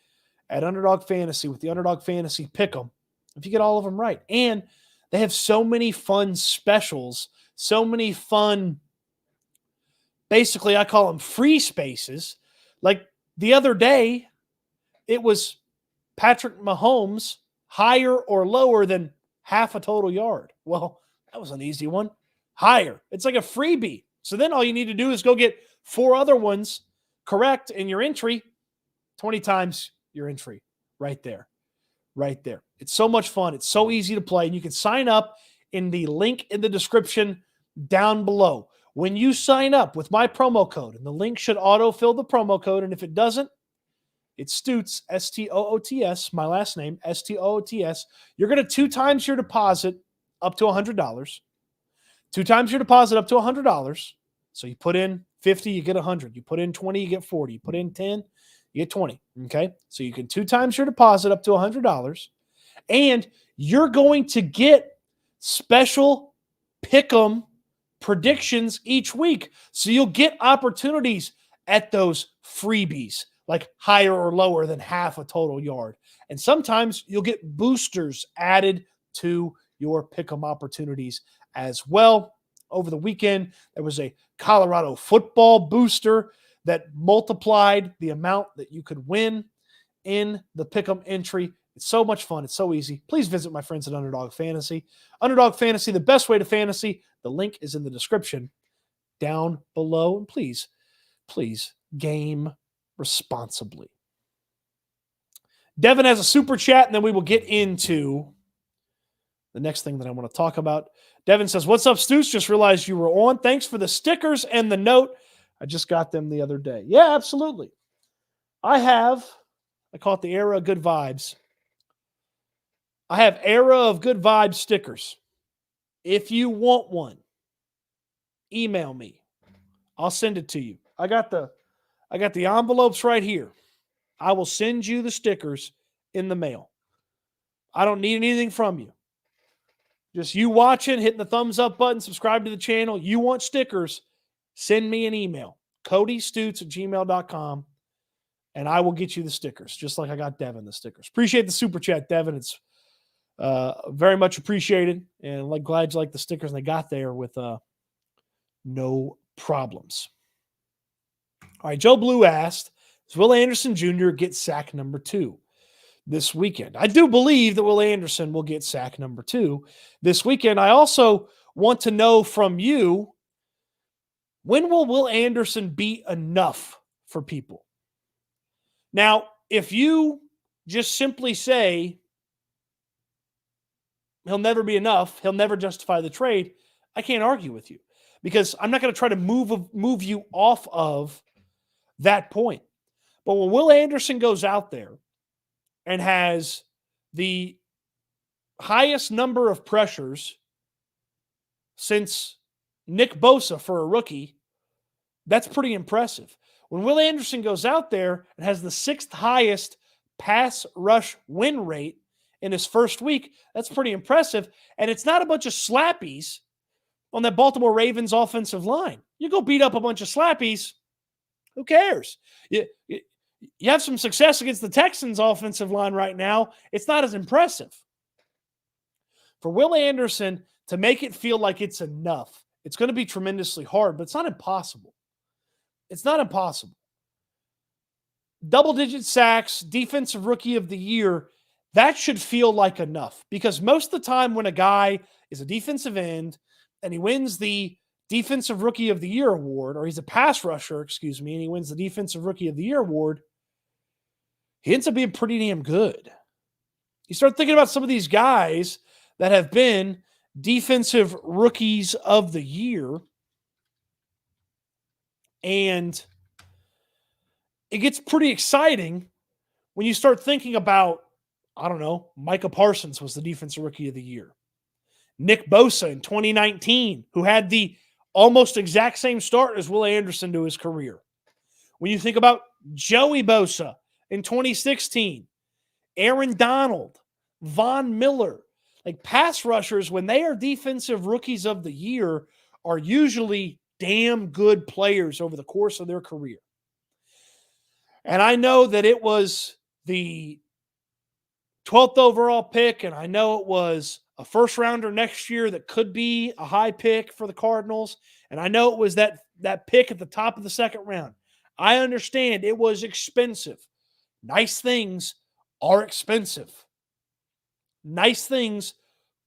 at Underdog Fantasy with the Underdog Fantasy Pick'em if you get all of them right. And they have so many fun specials, so many fun, basically I call them free spaces. Like the other day, it was Patrick Mahomes higher or lower than half a total yard. Well, that was an easy one. Higher. It's like a freebie. So then all you need to do is go get 4 other ones correct in your entry, 20 times your entry right there. Right there. It's so much fun. It's so easy to play. And you can sign up in the link in the description down below. When you sign up with my promo code, and the link should autofill the promo code, and if it doesn't, it's Stoots, S-T-O-O-T-S, my last name, S-T-O-O-T-S. You're going to 2 times your deposit up to $100. 2 times your deposit up to $100. So you put in 50, you get 100. You put in 20, you get 40. You put in 10, you get 20. Okay. So you can 2 times your deposit up to $100. And you're going to get special pick'em predictions each week. So you'll get opportunities at those freebies, like higher or lower than half a total yard. And sometimes you'll get boosters added to your pick'em opportunities as well. Over the weekend, there was a Colorado football booster that multiplied the amount that you could win in the pick'em entry. It's so much fun. It's so easy. Please visit my friends at Underdog Fantasy. Underdog Fantasy, the best way to fantasy. The link is in the description down below. And please game responsibly. Devin has a super chat, and then we will get into the next thing that I want to talk about. Devin says, "What's up, Stoots? Just realized you were on. Thanks for the stickers and the note. I just got them the other day." Yeah, absolutely. I call it the Era of Good Vibes. I have Era of Good Vibes stickers. If you want one, email me. I'll send it to you. I got the envelopes right here. I will send you the stickers in the mail. I don't need anything from you. Just you watching, hitting the thumbs up button, subscribe to the channel. You want stickers, send me an email, codystoots@gmail.com, and I will get you the stickers, just like I got Devin the stickers. Appreciate the super chat, Devin. It's very much appreciated, and glad you like the stickers, and they got there with no problems. All right, Joe Blue asked, does Will Anderson Jr. get sack number 2 this weekend? I do believe that Will Anderson will get sack number 2 this weekend. I also want to know from you, when will Will Anderson be enough for people? Now, if you just simply say he'll never be enough, he'll never justify the trade, I can't argue with you, because I'm not going to try to move you off of that point. But when Will Anderson goes out there and has the highest number of pressures since Nick Bosa for a rookie, that's pretty impressive. When Will Anderson goes out there and has the 6th highest pass rush win rate in his first week, that's pretty impressive. And it's not a bunch of slappies on that Baltimore Ravens offensive line. You go beat up a bunch of slappies, who cares? You have some success against the Texans offensive line right now. It's not as impressive. For Will Anderson to make it feel like it's enough, it's going to be tremendously hard, but it's not impossible. It's not impossible. Double-digit sacks, defensive rookie of the year, that should feel like enough, because most of the time when a guy is a defensive end and he wins the defensive rookie of the year award, or he's a pass rusher, and he wins the defensive rookie of the year award, he ends up being pretty damn good. You start thinking about some of these guys that have been defensive rookies of the year, and it gets pretty exciting when you start thinking about, I don't know, Micah Parsons was the defensive rookie of the year. Nick Bosa in 2019, who had the almost exact same start as Will Anderson to his career. When you think about Joey Bosa in 2016, Aaron Donald, Von Miller, like pass rushers, when they are defensive rookies of the year, are usually damn good players over the course of their career. And I know that it was the 12th overall pick, and I know it was a first rounder next year that could be a high pick for the Cardinals, and I know it was that pick at the top of the second round. I understand it was expensive. Nice things are expensive. Nice things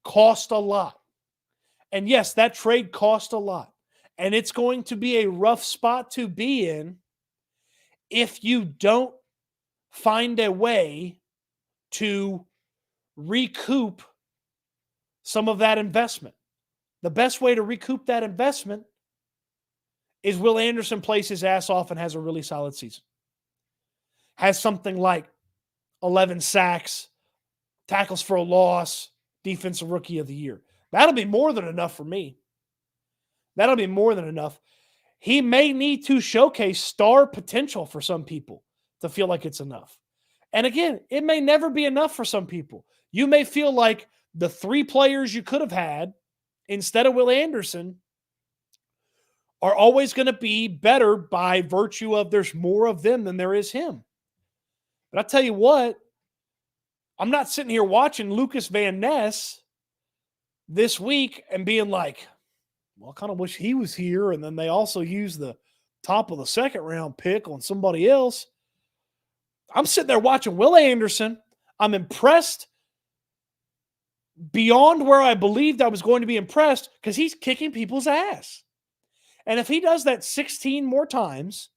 cost a lot. And yes, that trade cost a lot. And it's going to be a rough spot to be in if you don't find a way to recoup some of that investment. The best way to recoup that investment is Will Anderson plays his ass off and has a really solid season. Has something like 11 sacks, tackles for a loss, defensive rookie of the year. That'll be more than enough for me. That'll be more than enough. He may need to showcase star potential for some people to feel like it's enough. And again, it may never be enough for some people. You may feel like the 3 players you could have had instead of Will Anderson are always going to be better by virtue of there's more of them than there is him. But I tell you what, I'm not sitting here watching Lucas Van Ness this week and being like, well, I kind of wish he was here. And then they also use the top of the second round pick on somebody else. I'm sitting there watching Will Anderson. I'm impressed beyond where I believed I was going to be impressed because he's kicking people's ass. And if he does that 16 more times,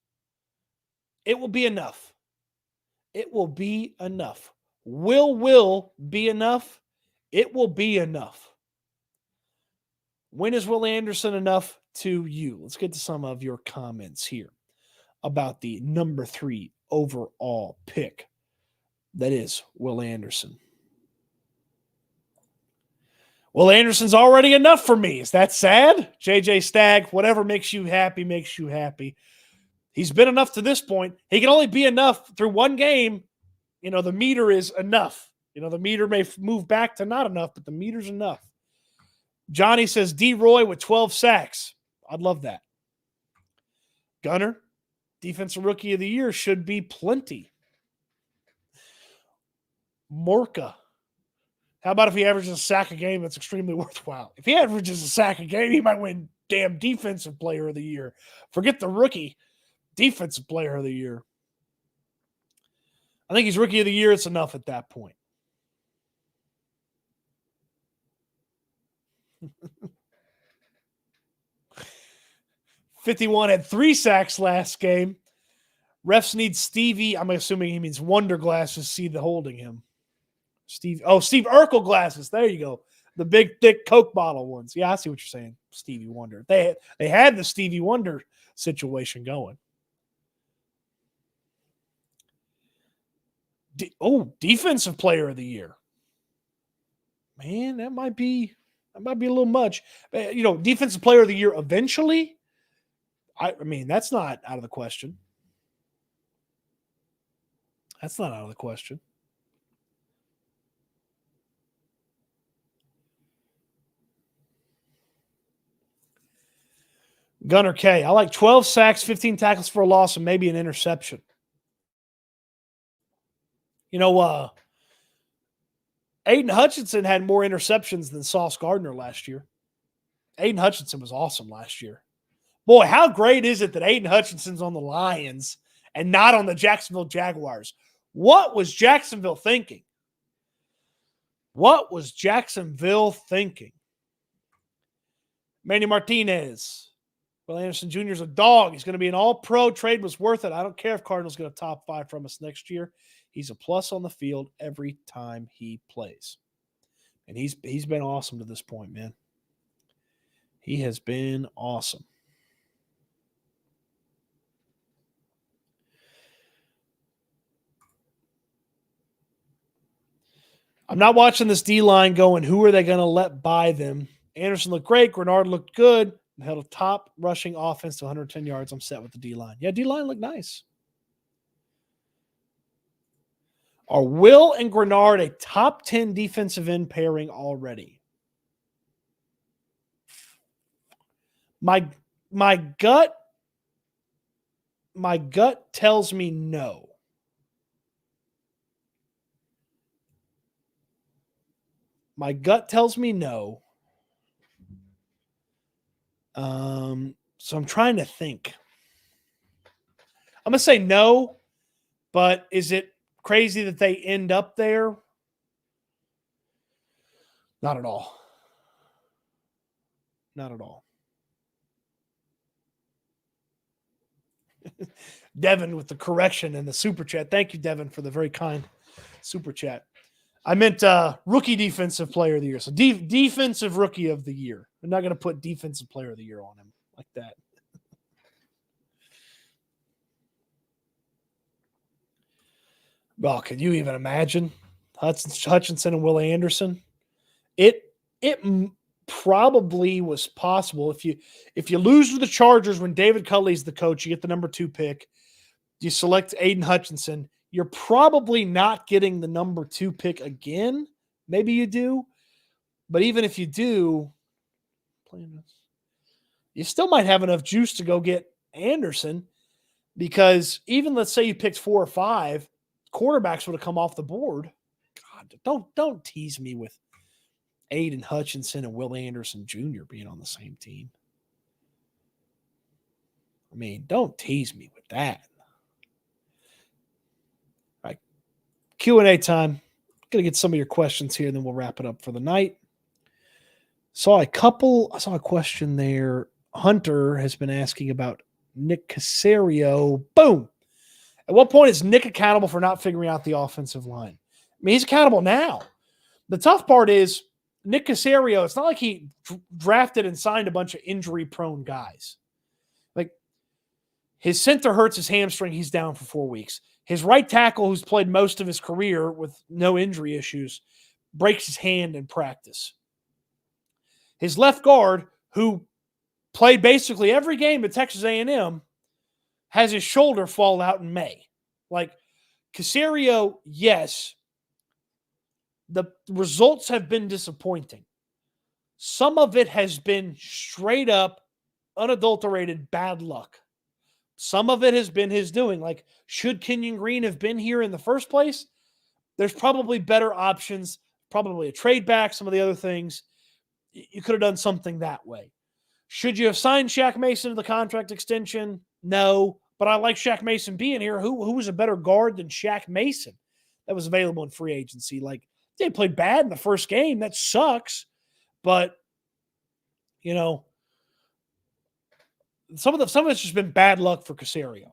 it will be enough. It will be enough. Will be enough. It will be enough. When is Will Anderson enough to you? Let's get to some of your comments here about the number 3 overall pick. That is Will Anderson. Will Anderson's already enough for me. Is that sad? JJ Stagg, whatever makes you happy makes you happy. He's been enough to this point. He can only be enough through one game. You know, the meter is enough. You know, the meter may move back to not enough, but the meter's enough. Johnny says D. Roy with 12 sacks. I'd love that. Gunner, Defensive Rookie of the Year should be plenty. Morka, how about if he averages a sack a game? That's extremely worthwhile. If he averages a sack a game, he might win damn Defensive Player of the Year. Forget the rookie. Defensive Player of the Year. I think he's Rookie of the Year. It's enough at that point. $51 had 3 sacks last game. Refs need Stevie. I'm assuming he means Wonder Glasses. See the holding him. Steve Urkel glasses. There you go. The big, thick Coke bottle ones. Yeah, I see what you're saying. Stevie Wonder. They had the Stevie Wonder situation going. Defensive Player of the Year. Man, that might be a little much. You know, Defensive Player of the Year eventually. I mean, that's not out of the question. That's not out of the question. Gunner K. I like 12 sacks, 15 tackles for a loss, and maybe an interception. You know, Aiden Hutchinson had more interceptions than Sauce Gardner last year. Aiden Hutchinson was awesome last year. Boy, how great is it that Aiden Hutchinson's on the Lions and not on the Jacksonville Jaguars? What was Jacksonville thinking? What was Jacksonville thinking? Manny Martinez. Will Anderson Jr. is a dog. He's going to be an all-pro. Trade was worth it. I don't care if Cardinals get a top 5 from us next year. He's a plus on the field every time he plays. And he's been awesome to this point, man. He has been awesome. I'm not watching this D-line going, who are they going to let by them? Anderson looked great. Grenard looked good. And held a top rushing offense to 110 yards. I'm set with the D-line. Yeah, D-line looked nice. Are Will and Grenard a top 10 defensive end pairing already? My gut tells me no. My gut tells me no. So I'm trying to think. I'm going to say no, but is it crazy that they end up there? Not at all. Not at all. Devin with the correction and the super chat. Thank you, Devin, for the very kind super chat. I meant rookie defensive player of the year. So defensive rookie of the year. I'm not going to put defensive player of the year on him like that. Well, can you even imagine Hutchinson and Will Anderson? It probably was possible. If you lose to the Chargers when David Culley's the coach, you get the number 2 pick. you select Aiden Hutchinson. You're probably not getting the number 2 pick again. Maybe you do. But even if you do, you still might have enough juice to go get Anderson, because even let's say you picked 4 or 5, quarterbacks would have come off the board. God, don't tease me with Aiden Hutchinson and Will Anderson Jr. being on the same team. I mean, don't tease me with that. All right, Q&A time. Going to get some of your questions here, and then we'll wrap it up for the night. I saw a question there. Hunter has been asking about Nick Caserio. Boom. At what point is Nick accountable for not figuring out the offensive line? I mean, he's accountable now. The tough part is Nick Caserio, it's not like he drafted and signed a bunch of injury-prone guys. Like, his center hurts his hamstring. He's down for 4 weeks. His right tackle, who's played most of his career with no injury issues, breaks his hand in practice. His left guard, who played basically every game at Texas A&M, has his shoulder fall out in May. Like, Caserio, yes, the results have been disappointing. Some of it has been straight up, unadulterated bad luck. Some of it has been his doing. Like, should Kenyon Green have been here in the first place? There's probably better options, probably a trade back, some of the other things. You could have done something that way. Should you have signed Shaq Mason to the contract extension? No, but I like Shaq Mason being here. Who was a better guard than Shaq Mason that was available in free agency? Like, they played bad in the first game. That sucks. But, you know, some of it's just been bad luck for Caserio.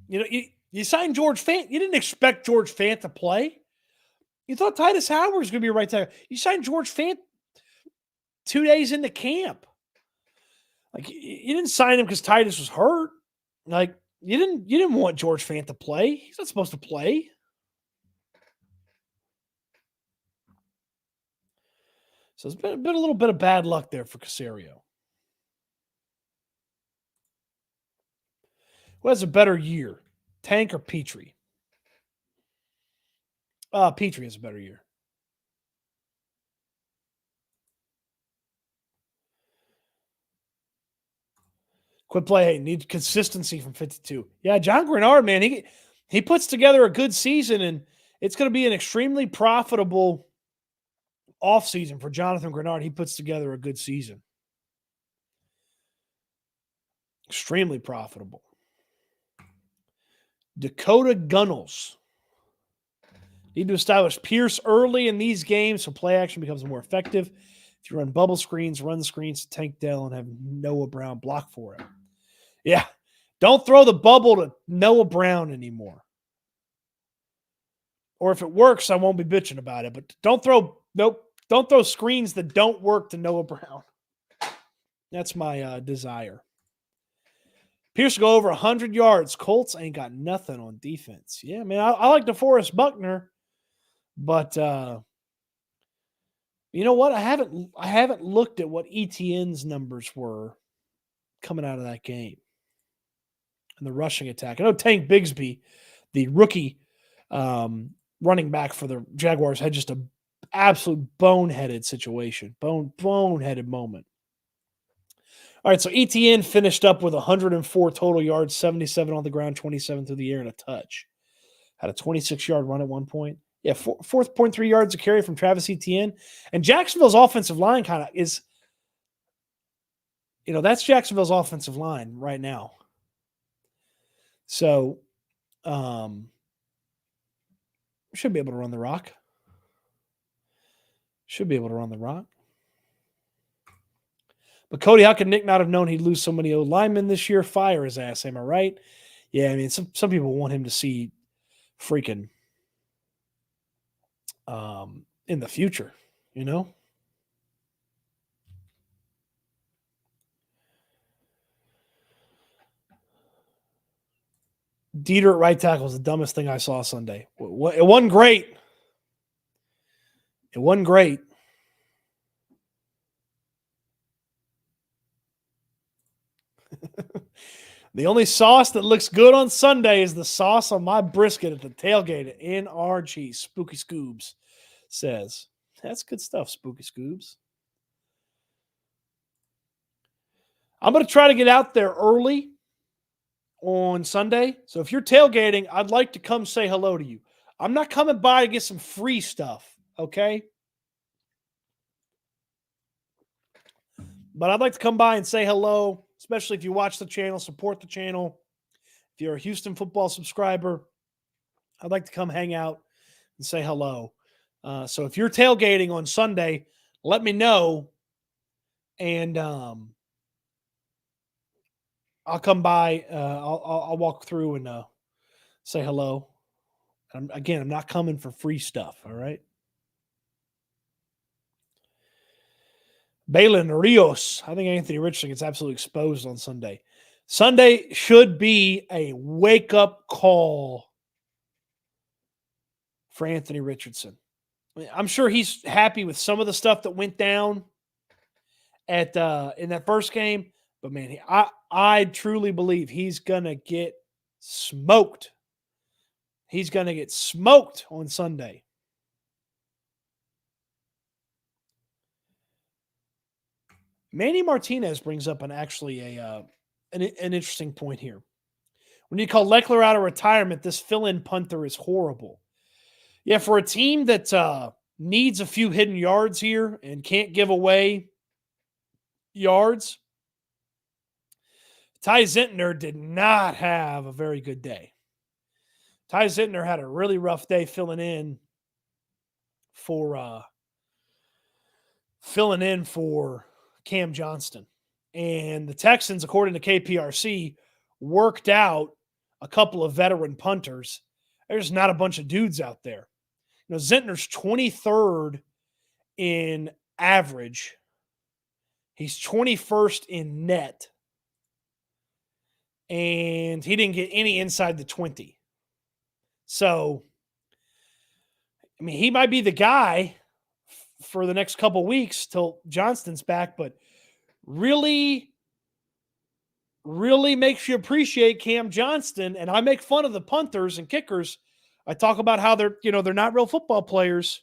You know, you signed George Fant. You didn't expect George Fant to play. You thought Titus Howard was going to be right there. You signed George Fant 2 days into camp. Like, you didn't sign him because Titus was hurt. Like, you didn't want George Fant to play. He's not supposed to play. So it's been a little bit of bad luck there for Caserio. Who has a better year, Tank or Petrie? Petrie has a better year. Quit play. Hey, need consistency from 52. Yeah, John Grenard, man, he puts together a good season, and it's going to be an extremely profitable offseason for Jonathan Grenard. He puts together a good season. Extremely profitable. Dakota Gunnels. Need to establish Pierce early in these games so play action becomes more effective. If you run bubble screens, run screens to Tank Dell and have Noah Brown block for it. Yeah, don't throw the bubble to Noah Brown anymore. Or if it works, I won't be bitching about it. But don't throw screens that don't work to Noah Brown. That's my desire. Pierce will go over 100 yards. Colts ain't got nothing on defense. Yeah, man, I like DeForest Buckner, but you know what? I haven't looked at what ETN's numbers were coming out of that game and the rushing attack. I know Tank Bigsby, the rookie running back for the Jaguars, had just an absolute boneheaded situation, boneheaded moment. All right, so ETN finished up with 104 total yards, 77 on the ground, 27 through the air, and a touch. Had a 26-yard run at one point. Yeah, 4.3 yards a carry from Travis Etienne. And Jacksonville's offensive line kind of is, you know, that's Jacksonville's offensive line right now. So, should be able to run the rock. But Cody, how could Nick not have known he'd lose so many old linemen this year? Fire his ass, am I right? Yeah, I mean, some people want him to see freaking in the future, you know? Dieter at right tackle was the dumbest thing I saw Sunday. It wasn't great. The only sauce that looks good on Sunday is the sauce on my brisket at the tailgate at NRG. Spooky Scoobs says. That's good stuff, Spooky Scoobs. I'm going to try to get out there early on Sunday. So if you're tailgating, I'd like to come say hello to you. I'm not coming by to get some free stuff, okay? But I'd like to come by and say hello, especially if you watch the channel, support the channel. If you're a Houston football subscriber, I'd like to come hang out and say hello. So if you're tailgating on Sunday, let me know, and I'll come by. I'll walk through and say hello. Again, I'm not coming for free stuff, all right? Balin Rios. I think Anthony Richardson gets absolutely exposed on Sunday. Sunday should be a wake-up call for Anthony Richardson. I'm sure he's happy with some of the stuff that went down at in that first game, but man, I truly believe he's gonna get smoked. He's gonna get smoked on Sunday. Manny Martinez brings up an interesting point here. When you call Leckler out of retirement, this fill-in punter is horrible. Yeah, for a team that needs a few hidden yards here and can't give away yards, Ty Zentner did not have a very good day. Ty Zentner had a really rough day filling in for Cam Johnston. And the Texans, according to KPRC, worked out a couple of veteran punters. There's not a bunch of dudes out there. You know, Zentner's 23rd in average. He's 21st in net. And he didn't get any inside the 20. So, I mean, he might be the guy for the next couple weeks till Johnston's back, but really, really makes you appreciate Cam Johnston. And I make fun of the punters and kickers. I talk about how they're not real football players.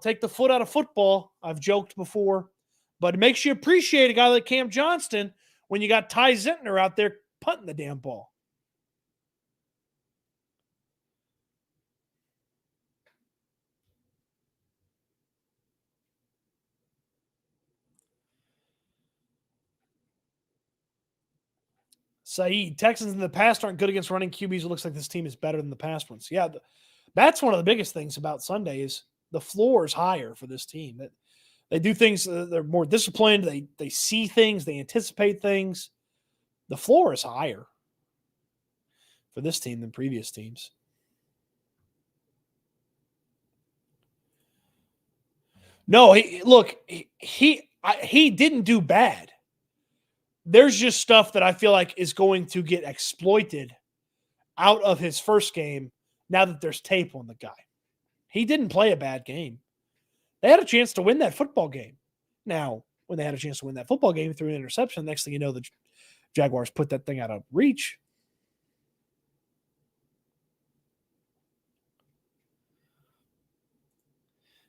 Take the foot out of football. I've joked before, but it makes you appreciate a guy like Cam Johnston when you got Ty Zentner out there punting the damn ball. Saeed, Texans in the past aren't good against running QBs. It looks like this team is better than the past ones. Yeah, that's one of the biggest things about Sunday is the floor is higher for this team. That they do things, they're more disciplined. They see things, they anticipate things. The floor is higher for this team than previous teams. No, he didn't do bad. There's just stuff that I feel like is going to get exploited out of his first game now that there's tape on the guy. He didn't play a bad game. They had a chance to win that football game. Now, when they had a chance to win that football game through an interception, next thing you know, the Jaguars put that thing out of reach.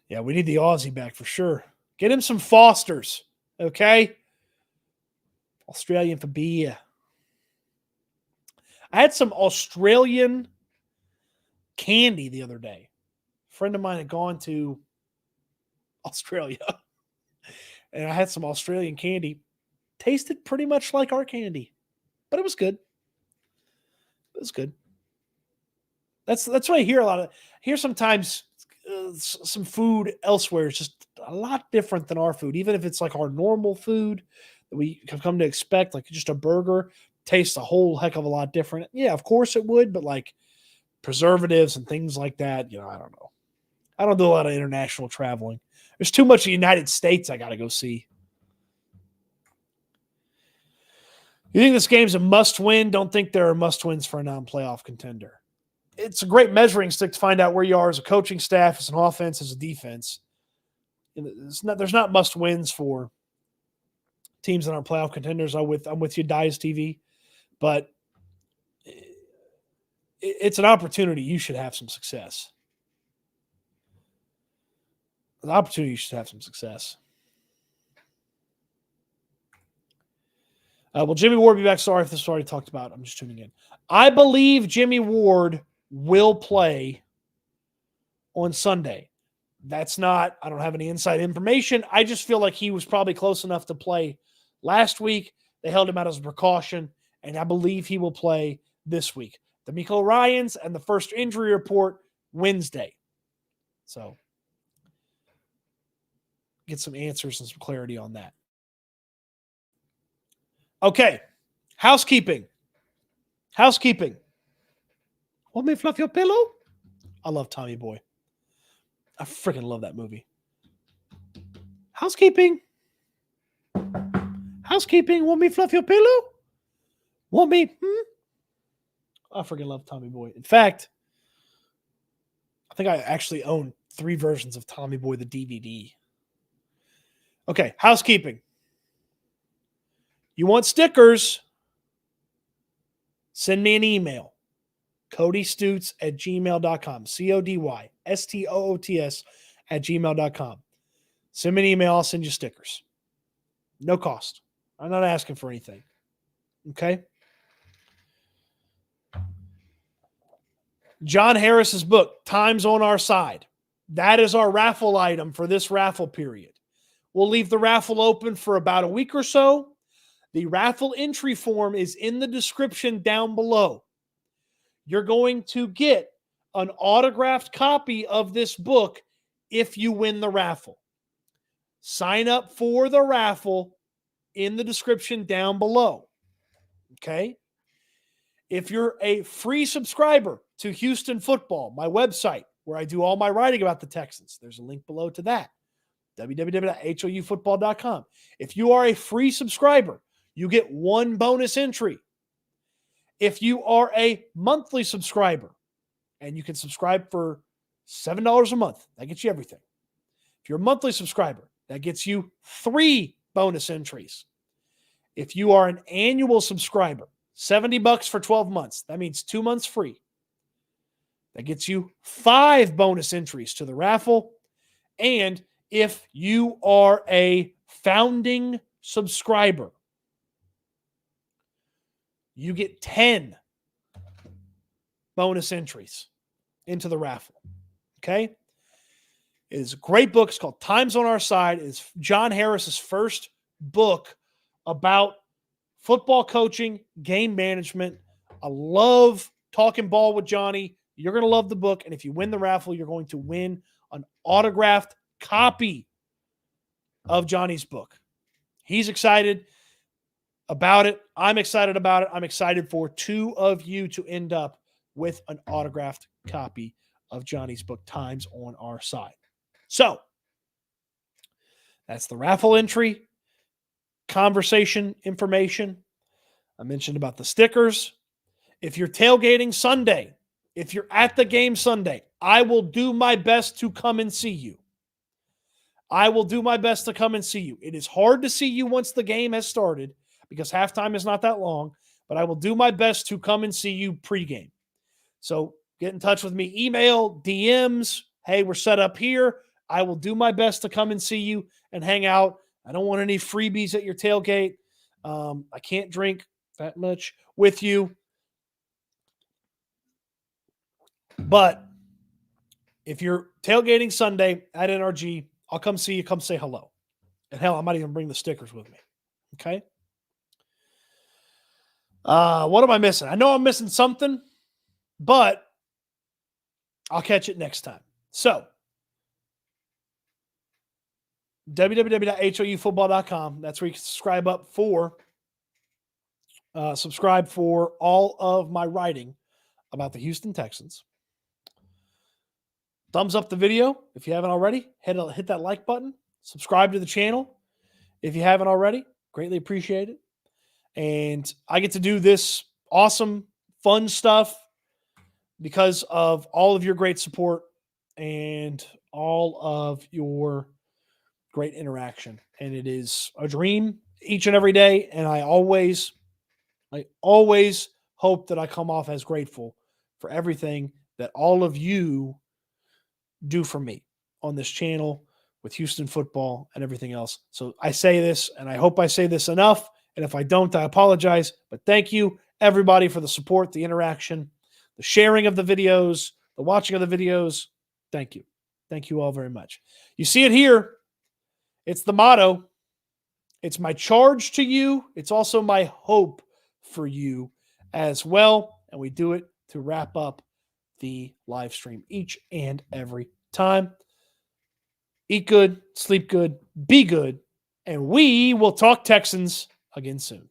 Yeah, we need the Aussie back for sure. Get him some Fosters, okay? Australian for beer. I had some Australian candy the other day. A friend of mine had gone to Australia, and I had some Australian candy. Tasted pretty much like our candy, but it was good. It was good. That's what I hear a lot of. Here sometimes some food elsewhere is just a lot different than our food, even if it's like our normal food that we have come to expect, like just a burger tastes a whole heck of a lot different. Yeah, of course it would, but like preservatives and things like that, I don't know. I don't do a lot of international traveling. There's too much of the United States I got to go see. You think this game's a must-win? Don't think there are must-wins for a non-playoff contender. It's a great measuring stick to find out where you are as a coaching staff, as an offense, as a defense. There's not must-wins for teams that aren't playoff contenders. I'm with you, Dias TV. But it's an opportunity. You should have some success. An opportunity you should have some success. Will Jimmy Ward be back? Sorry if this was already talked about. I'm just tuning in. I believe Jimmy Ward will play on Sunday. That's not, I don't have any inside information. I just feel like he was probably close enough to play last week. They held him out as a precaution, and I believe he will play this week. D'Amico Ryans and the first injury report Wednesday. So get some answers and some clarity on that. Okay. Housekeeping. Want me to fluff your pillow? I love Tommy Boy. I freaking love that movie. Housekeeping. Want me to fluff your pillow? Want me? I freaking love Tommy Boy. In fact, I think I actually own 3 versions of Tommy Boy, the DVD. Okay, housekeeping. You want stickers? Send me an email. CodyStoots@gmail.com. CodyStoots@gmail.com. Send me an email. I'll send you stickers. No cost. I'm not asking for anything. Okay? John Harris's book, Time's on Our Side. That is our raffle item for this raffle period. We'll leave the raffle open for about a week or so. The raffle entry form is in the description down below. You're going to get an autographed copy of this book if you win the raffle. Sign up for the raffle in the description down below. Okay? If you're a free subscriber to Houston Football, my website, where I do all my writing about the Texans, there's a link below to that. www.houfootball.com. If you are a free subscriber, you get 1 bonus entry. If you are a monthly subscriber, and you can subscribe for $7 a month, that gets you everything. If you're a monthly subscriber, that gets you 3 bonus entries. If you are an annual subscriber, $70 for 12 months, that means 2 months free. That gets you 5 bonus entries to the raffle. And if you are a founding subscriber, you get 10 bonus entries into the raffle. Okay? It is a great book. It's called Time's on Our Side. It's John Harris's first book about football coaching, game management. I love talking ball with Johnny. You're going to love the book. And if you win the raffle, you're going to win an autographed copy of Johnny's book. He's excited about it. I'm excited about it. I'm excited for 2 of you to end up with an autographed copy of Johnny's book, Time's on Our Side. So, that's the raffle entry, conversation information. I mentioned about the stickers. If you're tailgating Sunday, if you're at the game Sunday, I will do my best to come and see you. I will do my best to come and see you. It is hard to see you once the game has started because halftime is not that long, but I will do my best to come and see you pregame. So get in touch with me, email, DMs. Hey, we're set up here. I will do my best to come and see you and hang out. I don't want any freebies at your tailgate. I can't drink that much with you. But if you're tailgating Sunday at NRG, I'll come see you, come say hello. And hell, I might even bring the stickers with me. Okay? What am I missing? I know I'm missing something, but I'll catch it next time. So, www.houfootball.com. That's where you can subscribe for all of my writing about the Houston Texans. Thumbs up the video if you haven't already. Hit that like button. Subscribe to the channel if you haven't already. Greatly appreciate it. And I get to do this awesome, fun stuff because of all of your great support and all of your great interaction. And it is a dream each and every day. And I always I always hope that I come off as grateful for everything that all of you do for me on this channel with Houston football and everything else. So I say this, and I hope I say this enough. And if I don't, I apologize. But thank you, everybody, for the support, the interaction, the sharing of the videos, the watching of the videos. Thank you. Thank you all very much. You see it here. It's the motto. It's my charge to you. It's also my hope for you as well. And we do it to wrap up the live stream each and every time. Eat good, sleep good, be good, and we will talk Texans again soon.